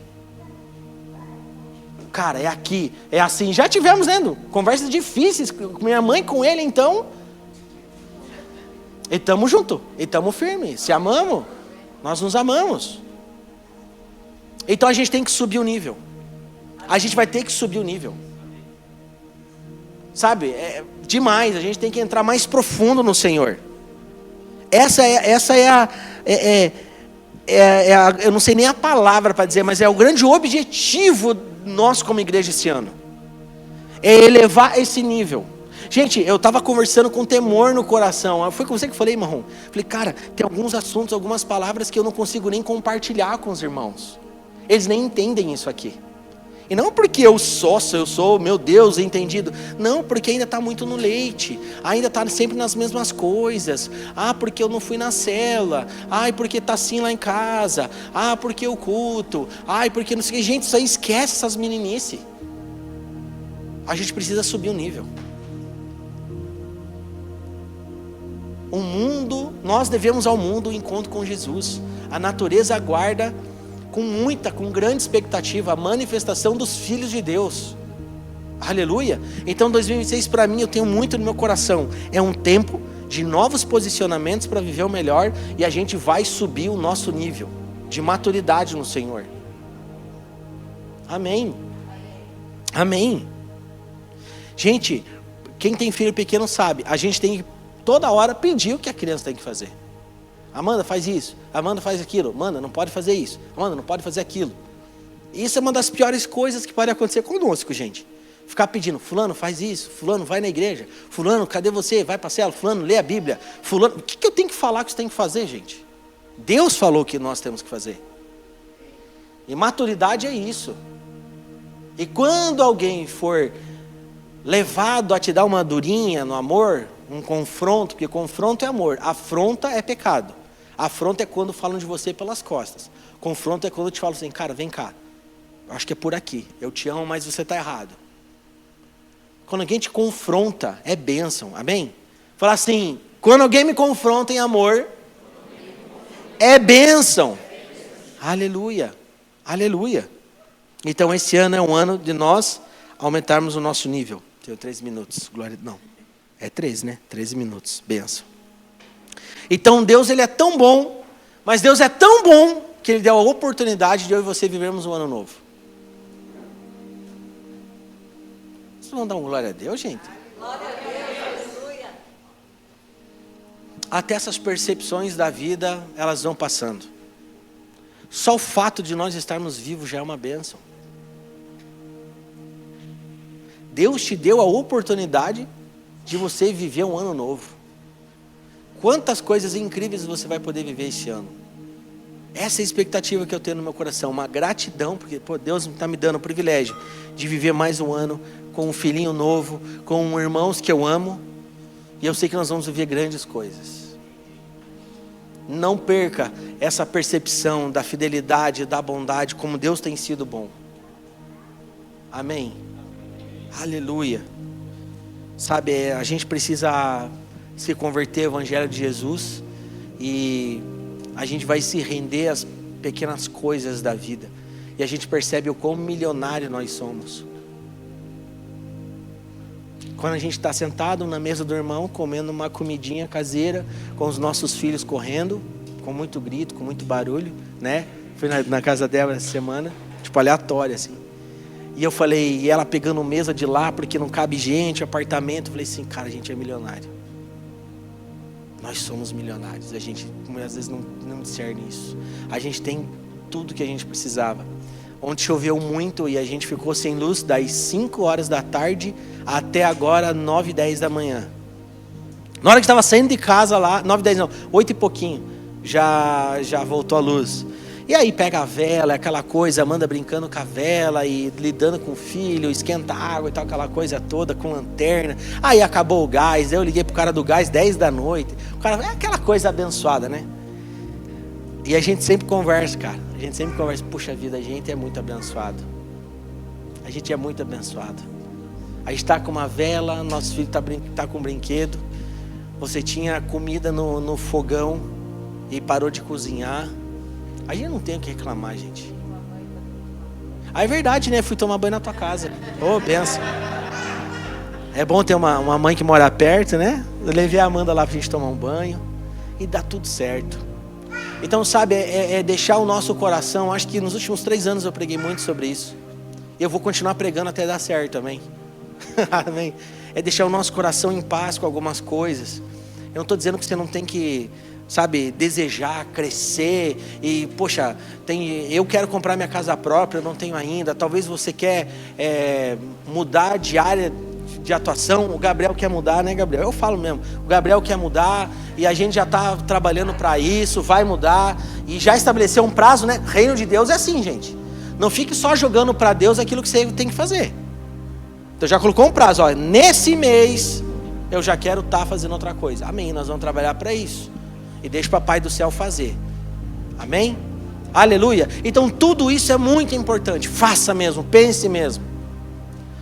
Cara, é aqui, é assim. Já tivemos, né? Conversas difíceis com minha mãe, com ele, então. E estamos juntos, e estamos firmes. Se amamos, nós nos amamos. Então a gente tem que subir o nível. A gente vai ter que subir o nível. Sabe, é demais. A gente tem que entrar mais profundo no Senhor. Essa é a eu não sei nem a palavra para dizer, mas é o grande objetivo nosso como igreja esse ano. É elevar esse nível. Gente, eu estava conversando com temor no coração. Foi com você que eu falei, Marrom? Falei, cara, tem alguns assuntos, algumas palavras que eu não consigo nem compartilhar com os irmãos. Eles nem entendem isso aqui. E não porque eu sou, meu Deus, entendido. Não, porque ainda está muito no leite. Ainda está sempre nas mesmas coisas. Ah, porque eu não fui na célula. Ah, porque está assim lá em casa. Ah, porque o culto. Ah, porque não sei o que. Gente, isso aí esquece essas meninices. A gente precisa subir o nível. O mundo, nós devemos ao mundo o encontro com Jesus. A natureza aguarda com grande expectativa a manifestação dos filhos de Deus. Aleluia. Então 2026 para mim, eu tenho muito no meu coração. É um tempo de novos posicionamentos para viver o melhor. E a gente vai subir o nosso nível de maturidade no Senhor. Amém. Amém. Gente, quem tem filho pequeno sabe, a gente tem que toda hora pedir o que a criança tem que fazer. Amanda, faz isso. Amanda, faz aquilo. Amanda, não pode fazer isso. Amanda, não pode fazer aquilo. Isso é uma das piores coisas que pode acontecer conosco, gente. Ficar pedindo, fulano, faz isso. Fulano, vai na igreja. Fulano, cadê você? Vai para a cela. Fulano, lê a Bíblia. Fulano, o que eu tenho que falar que você tem que fazer, gente? Deus falou que nós temos que fazer. E maturidade é isso. E quando alguém for levado a te dar uma durinha no amor, um confronto, porque confronto é amor, afronta é pecado. Afronta é quando falam de você pelas costas. Confronto é quando eu te falo assim, cara, vem cá, acho que é por aqui, eu te amo, mas você está errado. Quando alguém te confronta, é bênção, amém? Fala assim, quando alguém me confronta em amor, é bênção. Aleluia, aleluia. Então esse ano é um ano de nós aumentarmos o nosso nível. Tenho 3 minutos, glória, não. É 13, né? 13 minutos, bênção. Então Deus, ele é tão bom, mas Deus é tão bom que Ele deu a oportunidade de eu e você vivermos um ano novo. Vocês vão dar uma glória a Deus, gente? Glória a Deus, aleluia. Até essas percepções da vida, elas vão passando. Só o fato de nós estarmos vivos já é uma bênção. Deus te deu a oportunidade de você viver um ano novo. Quantas coisas incríveis você vai poder viver esse ano. Essa é a expectativa que eu tenho no meu coração. Uma gratidão, porque Deus está me dando o privilégio de viver mais um ano com um filhinho novo, com irmãos que eu amo. E eu sei que nós vamos viver grandes coisas. Não perca essa percepção da fidelidade, da bondade, como Deus tem sido bom. Amém. Aleluia. Sabe, a gente precisa se converter ao Evangelho de Jesus e a gente vai se render às pequenas coisas da vida e a gente percebe o quão milionário nós somos. Quando a gente está sentado na mesa do irmão, comendo uma comidinha caseira, com os nossos filhos correndo, com muito grito, com muito barulho, né? Fui na casa dela essa semana, tipo aleatório assim. E eu falei, e ela pegando mesa de lá, porque não cabe gente, apartamento. Eu falei assim, cara, a gente é milionário. Nós somos milionários. A gente às vezes não discerne isso. A gente tem tudo que a gente precisava. Ontem choveu muito e a gente ficou sem luz das 5 horas da tarde até agora 9, 10 da manhã. Na hora que estava saindo de casa lá, 9, 10 não, 8 e pouquinho, já voltou a luz. E aí pega a vela, aquela coisa, Amanda brincando com a vela e lidando com o filho, esquenta água e tal, aquela coisa toda, com lanterna. Aí acabou o gás, eu liguei pro cara do gás 10 da noite. O cara, é aquela coisa abençoada, né? E a gente sempre conversa, cara. A gente sempre conversa, puxa vida, a gente é muito abençoado. A gente é muito abençoado. A gente está com uma vela, nosso filho tá com um brinquedo. Você tinha comida no fogão e parou de cozinhar. A gente não tem o que reclamar, gente. Ah, é verdade, né? Fui tomar banho na tua casa. Ô, benção. É bom ter uma mãe que mora perto, né? Eu levei a Amanda lá pra gente tomar um banho. E dá tudo certo. Então, sabe, é deixar o nosso coração. Acho que nos últimos 3 anos eu preguei muito sobre isso. E eu vou continuar pregando até dar certo, amém? Amém? É deixar o nosso coração em paz com algumas coisas. Eu não estou dizendo que você não tem que, sabe, desejar, crescer e, poxa, eu quero comprar minha casa própria, eu não tenho ainda. Talvez você quer mudar de área de atuação. O Gabriel quer mudar, né, Gabriel? Eu falo mesmo, o Gabriel quer mudar e a gente já está trabalhando para isso, vai mudar e já estabeleceu um prazo, né? Reino de Deus é assim, gente. Não fique só jogando para Deus aquilo que você tem que fazer. Então já colocou um prazo, ó, nesse mês eu já quero estar fazendo outra coisa. Amém, nós vamos trabalhar para isso. E deixa o Papai do Céu fazer. Amém? Aleluia. Então tudo isso é muito importante. Faça mesmo, pense mesmo.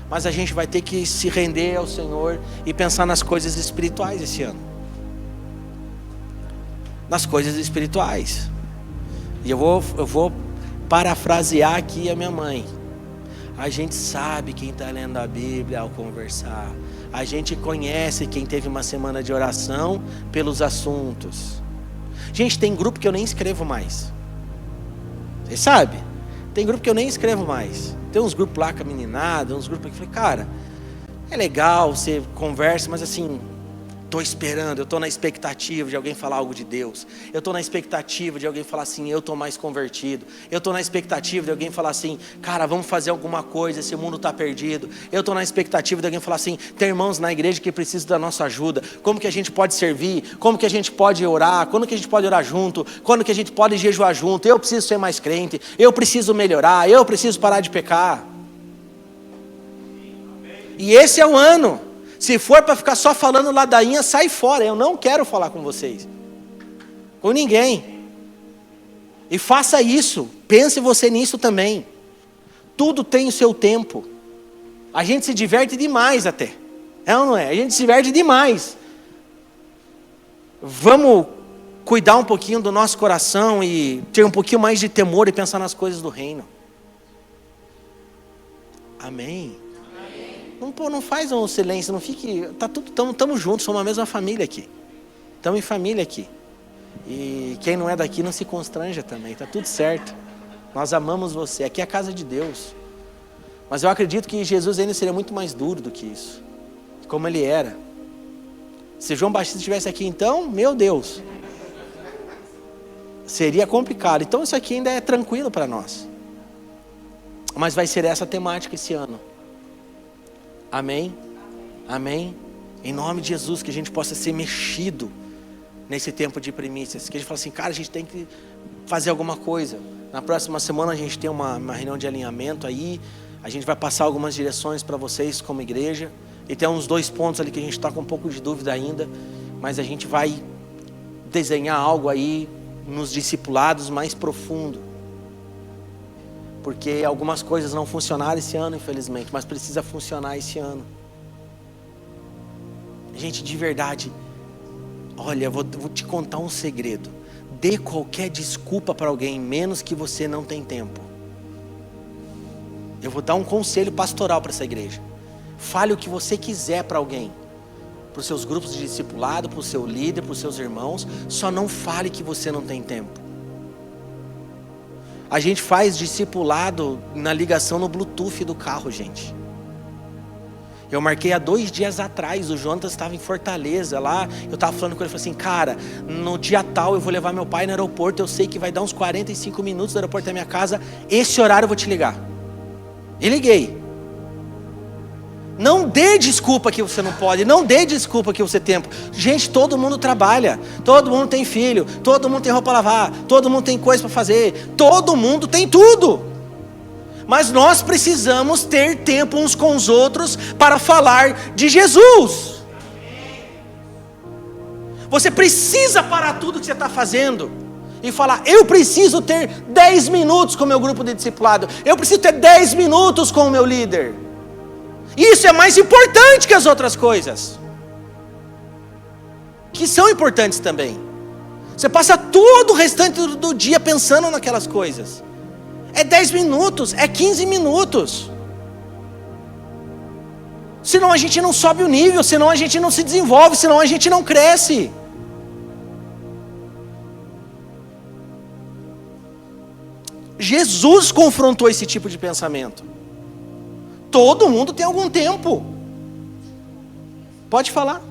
Mas a gente vai ter que se render ao Senhor e pensar nas coisas espirituais esse ano. Nas coisas espirituais. E eu vou parafrasear aqui a minha mãe. A gente sabe quem está lendo a Bíblia ao conversar. A gente conhece quem teve uma semana de oração pelos assuntos. Gente, tem grupo que eu nem escrevo mais. Vocês sabem? Tem grupo que eu nem escrevo mais. Tem uns grupos lá com a meninada, uns grupos que eu falei, cara, é legal, você conversa, mas assim, estou esperando, eu estou na expectativa de alguém falar algo de Deus. Eu estou na expectativa de alguém falar assim, eu estou mais convertido. Eu estou na expectativa de alguém falar assim, cara, vamos fazer alguma coisa, esse mundo está perdido. Eu estou na expectativa de alguém falar assim, tem irmãos na igreja que precisam da nossa ajuda. Como que a gente pode servir? Como que a gente pode orar? Quando que a gente pode orar junto? Quando que a gente pode jejuar junto? Eu preciso ser mais crente. Eu preciso melhorar. Eu preciso parar de pecar. E esse é o ano. Se for para ficar só falando ladainha, sai fora. Eu não quero falar com vocês. Com ninguém. E faça isso. Pense você nisso também. Tudo tem o seu tempo. A gente se diverte demais até. É ou não é? A gente se diverte demais. Vamos cuidar um pouquinho do nosso coração e ter um pouquinho mais de temor e pensar nas coisas do reino. Amém. Não faz um silêncio, não fique. Tá tudo, estamos juntos, somos a mesma família aqui. Estamos em família aqui. E quem não é daqui não se constranja também, tá tudo certo. Nós amamos você, aqui é a casa de Deus. Mas eu acredito que Jesus ainda seria muito mais duro do que isso, como ele era. Se João Batista estivesse aqui então, meu Deus, seria complicado. Então isso aqui ainda é tranquilo para nós. Mas vai ser essa temática esse ano. Amém? Amém? Em nome de Jesus, que a gente possa ser mexido nesse tempo de primícias. Que a gente fala assim, cara, a gente tem que fazer alguma coisa. Na próxima semana a gente tem uma reunião de alinhamento aí. A gente vai passar algumas direções para vocês como igreja. E tem uns 2 pontos ali que a gente está com um pouco de dúvida ainda. Mas a gente vai desenhar algo aí nos discipulados mais profundo. Porque algumas coisas não funcionaram esse ano, infelizmente, mas precisa funcionar esse ano. Gente, de verdade, olha, eu vou te contar um segredo. Dê qualquer desculpa para alguém, menos que você não tem tempo. Eu vou dar um conselho pastoral para essa igreja. Fale o que você quiser para alguém. Para os seus grupos de discipulado, para o seu líder, para os seus irmãos. Só não fale que você não tem tempo. A gente faz discipulado na ligação no Bluetooth do carro, gente. Eu marquei há 2 dias atrás, o Jonas estava em Fortaleza lá, eu estava falando com ele, falei assim, cara, no dia tal eu vou levar meu pai no aeroporto, eu sei que vai dar uns 45 minutos do aeroporto da minha casa, esse horário eu vou te ligar. E liguei. Não dê desculpa que você não pode, não dê desculpa que você tem tempo. Gente, todo mundo trabalha, todo mundo tem filho, todo mundo tem roupa a lavar, todo mundo tem coisa para fazer, todo mundo tem tudo. Mas nós precisamos ter tempo uns com os outros para falar de Jesus. Você precisa parar tudo que você está fazendo e falar, eu preciso ter 10 minutos com o meu grupo de discipulado, eu preciso ter 10 minutos com o meu líder. Isso é mais importante que as outras coisas, que são importantes também. Você passa todo o restante do dia pensando naquelas coisas. É 10 minutos, é 15 minutos. Senão a gente não sobe o nível, senão a gente não se desenvolve, senão a gente não cresce. Jesus confrontou esse tipo de pensamento. Todo mundo tem algum tempo. Pode falar.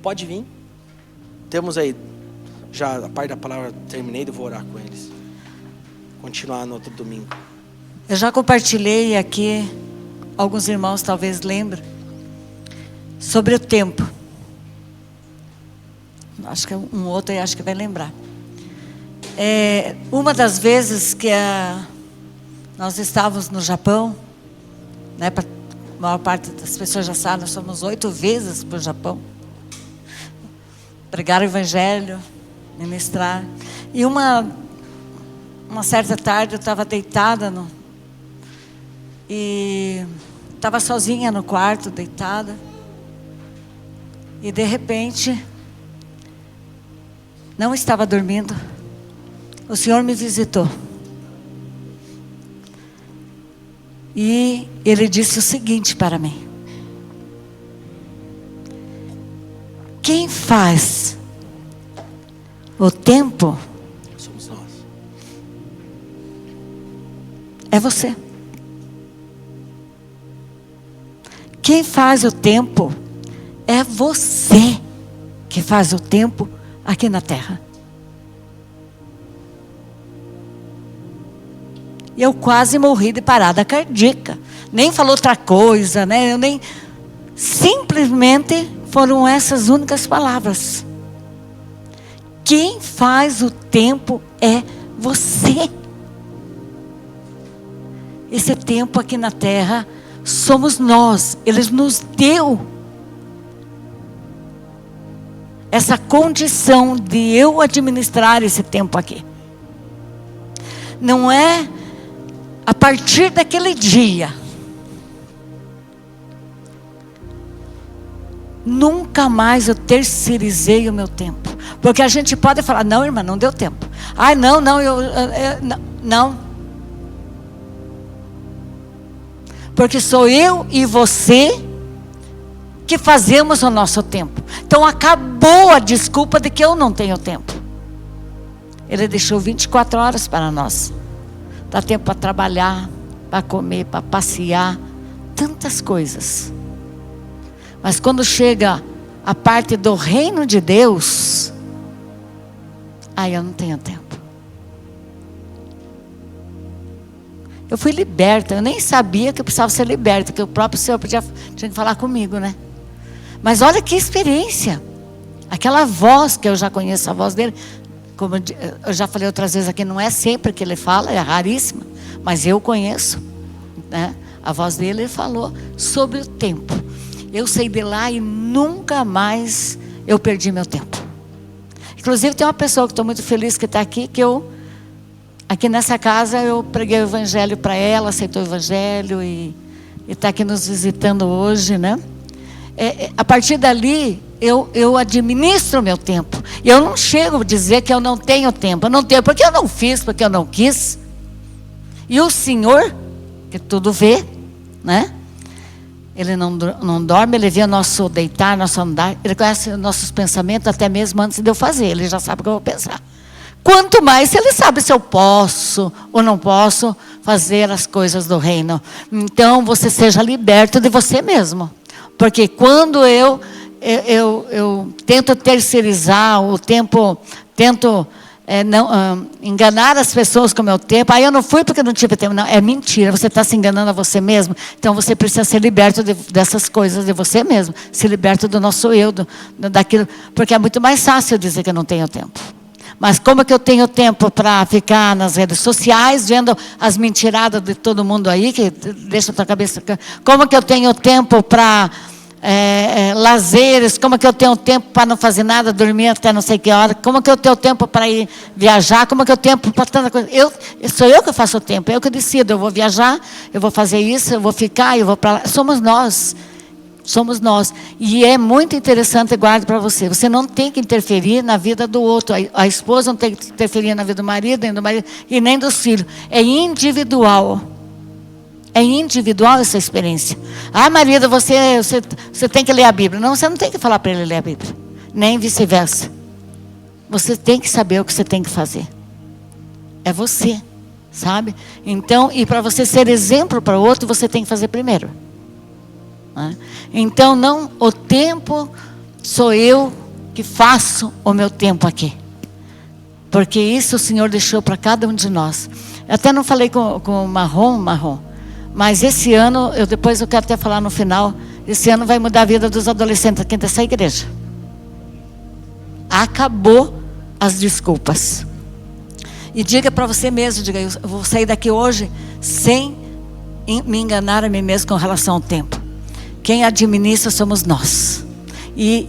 Pode vir. Temos aí, já a parte da palavra terminei, eu vou orar com eles. Continuar no outro domingo. Eu já compartilhei aqui, alguns irmãos talvez lembrem, sobre o tempo. Acho que um outro aí acho que vai lembrar. Uma das vezes que nós estávamos no Japão, né, a maior parte das pessoas já sabem, nós fomos 8 vezes para o Japão. Pregar o evangelho, ministrar. E uma certa tarde eu estava deitada e estava sozinha no quarto, deitada. E de repente, não estava dormindo. O Senhor me visitou. E Ele disse o seguinte para mim: quem faz o tempo somos nós. É você. Quem faz o tempo é você que faz o tempo aqui na terra. E eu quase morri de parada cardíaca. Nem falou outra coisa, né? Eu nem... Simplesmente foram essas únicas palavras. Quem faz o tempo é você. Esse tempo aqui na terra somos nós. Ele nos deu essa condição de eu administrar esse tempo aqui. Não é a partir daquele dia. Nunca mais eu terceirizei o meu tempo. Porque a gente pode falar, não, irmã, não deu tempo. Ai, não, não. Porque sou eu e você que fazemos o nosso tempo. Então acabou a desculpa de que eu não tenho tempo. Ele deixou 24 horas para nós. Dá tempo para trabalhar, para comer, para passear, tantas coisas. Mas quando chega a parte do reino de Deus, aí eu não tenho tempo. Eu fui liberta, eu nem sabia que eu precisava ser liberta, que o próprio Senhor tinha que falar comigo, né? Mas olha que experiência. Aquela voz, que eu já conheço a voz dele, como eu já falei outras vezes aqui, não é sempre que ele fala, é raríssima, mas eu conheço, né? A voz dele, ele falou sobre o tempo. Eu saí de lá e nunca mais eu perdi meu tempo. Inclusive tem uma pessoa que estou muito feliz que está aqui, que aqui nessa casa eu preguei o evangelho para ela, aceitou o evangelho e está aqui nos visitando hoje, né? A partir dali eu administro o meu tempo. Eu não chego a dizer que eu não tenho tempo. Eu não tenho, porque eu não fiz, porque eu não quis. E o Senhor, que tudo vê, né? Ele não dorme, ele vê o nosso deitar, nosso andar. Ele conhece nossos pensamentos até mesmo antes de eu fazer. Ele já sabe o que eu vou pensar. Quanto mais ele sabe se eu posso ou não posso fazer as coisas do reino. Então você seja liberto de você mesmo. Porque quando eu tento terceirizar o tempo, tento enganar as pessoas com o meu tempo, aí eu não fui porque não tive tempo. Não, é mentira, você está se enganando a você mesmo. Então você precisa ser liberto dessas coisas de você mesmo, ser liberto do nosso eu, daquilo, porque é muito mais fácil dizer que eu não tenho tempo. Mas como é que eu tenho tempo para ficar nas redes sociais, vendo as mentiradas de todo mundo aí, que deixa a tua cabeça... Como é que eu tenho tempo para lazeres? Como é que eu tenho tempo para não fazer nada, dormir até não sei que hora? Como é que eu tenho tempo para ir viajar? Como é que eu tenho tempo para tanta coisa? Sou eu que faço o tempo, eu que decido. Eu vou viajar, eu vou fazer isso, eu vou ficar, eu vou para lá. Somos nós. Somos nós. E é muito interessante, guarde para você. Você não tem que interferir na vida do outro. A esposa não tem que interferir na vida do marido, e nem dos filhos. É individual. É individual essa experiência. Ah, marido, você tem que ler a Bíblia. Não, você não tem que falar para ele ler a Bíblia. Nem vice-versa. Você tem que saber o que você tem que fazer. É você, sabe? Então, e para você ser exemplo para o outro, você tem que fazer primeiro. Então o tempo sou eu que faço o meu tempo aqui, porque isso o Senhor deixou para cada um de nós. Eu até não falei com o Marrom, mas esse ano, depois eu quero até falar no final, esse ano vai mudar a vida dos adolescentes aqui dessa igreja. Acabou as desculpas. E diga para você mesmo, diga, eu vou sair daqui hoje sem me enganar a mim mesmo com relação ao tempo. Quem administra somos nós. E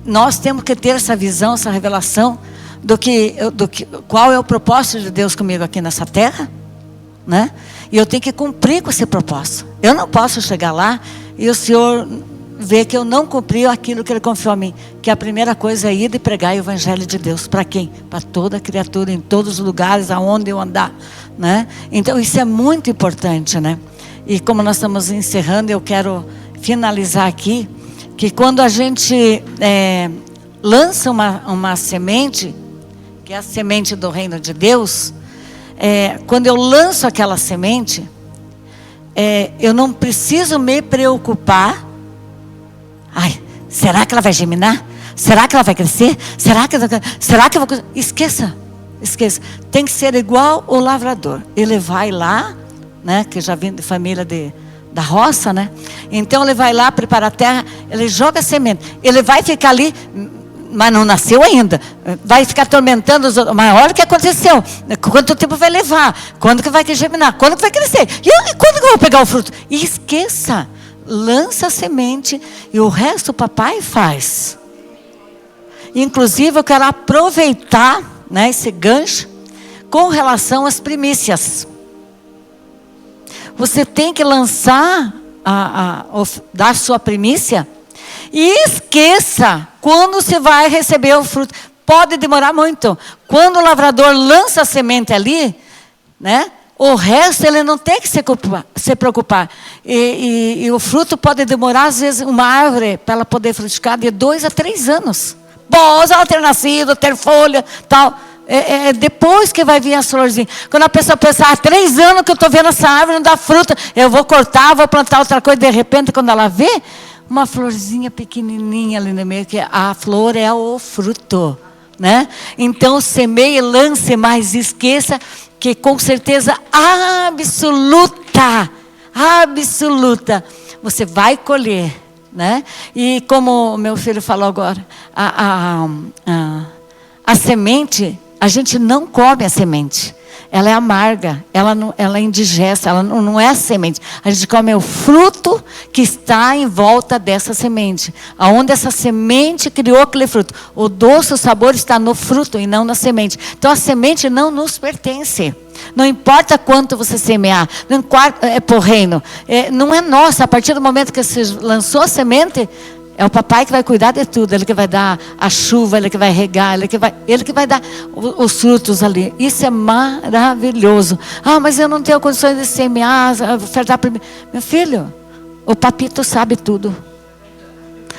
nós temos que ter essa visão, essa revelação qual é o propósito de Deus comigo aqui nessa terra, né? E eu tenho que cumprir com esse propósito. Eu não posso chegar lá e o Senhor ver que eu não cumpri aquilo que Ele confiou a mim. Que a primeira coisa é ir e pregar o Evangelho de Deus. Para quem? Para toda criatura, em todos os lugares aonde eu andar, né? Então isso é muito importante, né? E como nós estamos encerrando, eu quero finalizar aqui, que quando a gente lança uma semente, que é a semente do reino de Deus, quando eu lanço aquela semente, eu não preciso me preocupar. Ai, será que ela vai germinar? Será que ela vai crescer? Será que eu vou... Esqueça. Tem que ser igual o lavrador. Ele vai lá, né, que já vem de família da roça, né? Então ele vai lá, prepara a terra, ele joga a semente. Ele vai ficar ali, mas não nasceu ainda. Vai ficar atormentando os outros. Mas olha o que aconteceu. Quanto tempo vai levar? Quando que vai germinar? Quando que vai crescer? E quando que eu vou pegar o fruto? E esqueça. Lança a semente e o resto o papai faz. Inclusive eu quero aproveitar, né, esse gancho com relação às primícias. Você tem que lançar, dar sua primícia, e esqueça quando você vai receber o fruto. Pode demorar muito. Quando o lavrador lança a semente ali, né, o resto ele não tem que se preocupar. E o fruto pode demorar, às vezes, uma árvore, para ela poder frutificar, de 2 a 3 anos. Após ela ter nascido, ter folha, tal. Depois que vai vir as florzinhas. Quando a pessoa pensa, 3 anos que eu estou vendo essa árvore não dá fruta, eu vou cortar, vou plantar outra coisa. De repente, quando ela vê, uma florzinha pequenininha ali no meio, que a flor é o fruto, né? Então semeie, lance, mas esqueça que com certeza absoluta, você vai colher, né? E como o meu filho falou agora, a semente, a gente não come a semente. Ela é amarga, ela é indigesta, ela não é a semente. A gente come o fruto que está em volta dessa semente. Aonde essa semente criou aquele fruto. O doce, o sabor está no fruto e não na semente. Então a semente não nos pertence. Não importa quanto você semear, não importa, é por reino. Não é nossa. A partir do momento que você lançou a semente, é o papai que vai cuidar de tudo. Ele que vai dar a chuva, ele que vai regar, ele que vai dar os frutos ali. Isso é maravilhoso. Mas eu não tenho condições de semear, ofertar primeiro. Meu filho, o papito sabe tudo.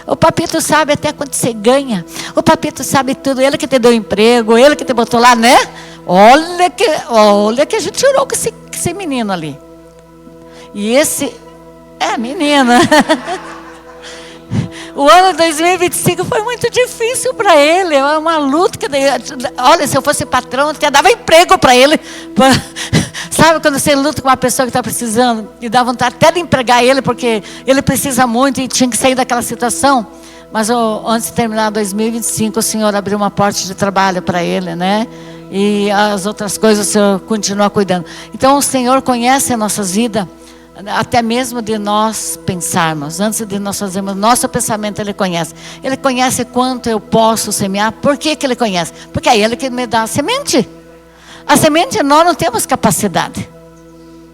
O papito sabe até quanto você ganha. O papito sabe tudo. Ele que te deu emprego, ele que te botou lá, né? Olha que a gente tirou com que ser menino ali. E esse... menina. O ano 2025 foi muito difícil para ele. É uma luta. Olha, se eu fosse patrão, eu dava emprego para ele. Sabe quando você luta com uma pessoa que está precisando e dá vontade até de empregar ele, porque ele precisa muito e tinha que sair daquela situação. Mas antes de terminar 2025, o Senhor abriu uma porta de trabalho para ele, né? E as outras coisas o Senhor continua cuidando. Então o Senhor conhece a nossa vida, até mesmo de nós pensarmos. Antes de nós fazermos nosso pensamento, Ele conhece. Ele conhece quanto eu posso semear. Por que Ele conhece? Porque é Ele que me dá a semente. A semente nós não temos capacidade,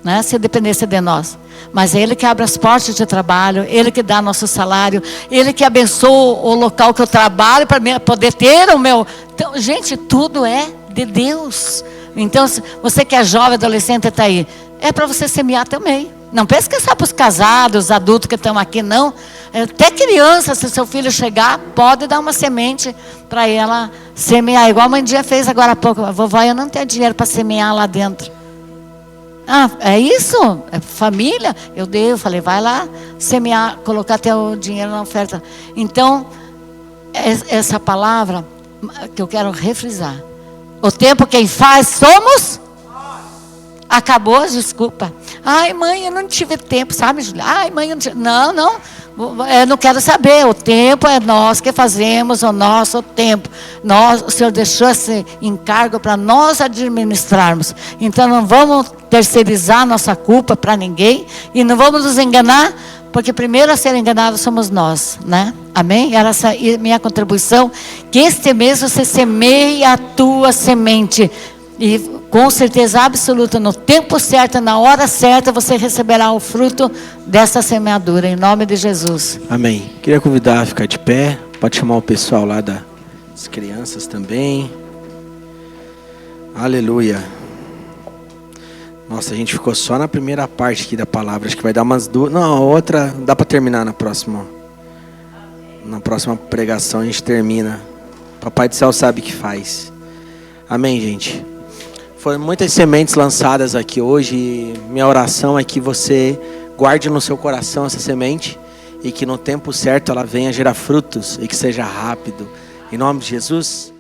né? Se dependesse de nós. Mas é Ele que abre as portas de trabalho, Ele que dá nosso salário, Ele que abençoa o local que eu trabalho para poder ter o meu... Então, gente, tudo é de Deus. Então, você que é jovem, adolescente, está aí, é para você semear também. Não pense que é só para os casados, os adultos que estão aqui, não. Até criança, se seu filho chegar, pode dar uma semente para ela semear. Igual a mãe dia fez agora há pouco. Vovó, eu não tenho dinheiro para semear lá dentro. Ah, é isso? É família? Eu falei, vai lá semear, colocar teu dinheiro na oferta. Então, essa palavra que eu quero refrisar. O tempo quem faz somos... Acabou, desculpa. Ai, mãe, eu não tive tempo, sabe, Júlia? Ai, mãe, eu não tive... Não, eu não quero saber. O tempo é nós que fazemos o nosso tempo. O Senhor deixou esse encargo para nós administrarmos. Então, não vamos terceirizar nossa culpa para ninguém. E não vamos nos enganar, porque primeiro a ser enganados somos nós, né? Amém? Era essa minha contribuição. Que este mês você semeie a tua semente. E com certeza absoluta, no tempo certo, na hora certa, você receberá o fruto dessa semeadura, em nome de Jesus. Amém. Queria convidar a ficar de pé. Pode chamar o pessoal lá das crianças também. Aleluia. Nossa, a gente ficou só na primeira parte aqui da palavra. Acho que vai dar umas duas. Não, a outra dá para terminar na próxima. Na próxima pregação a gente termina. Papai do céu sabe o que faz. Amém, gente. Foram muitas sementes lançadas aqui hoje. E minha oração é que você guarde no seu coração essa semente e que no tempo certo ela venha gerar frutos e que seja rápido. Em nome de Jesus.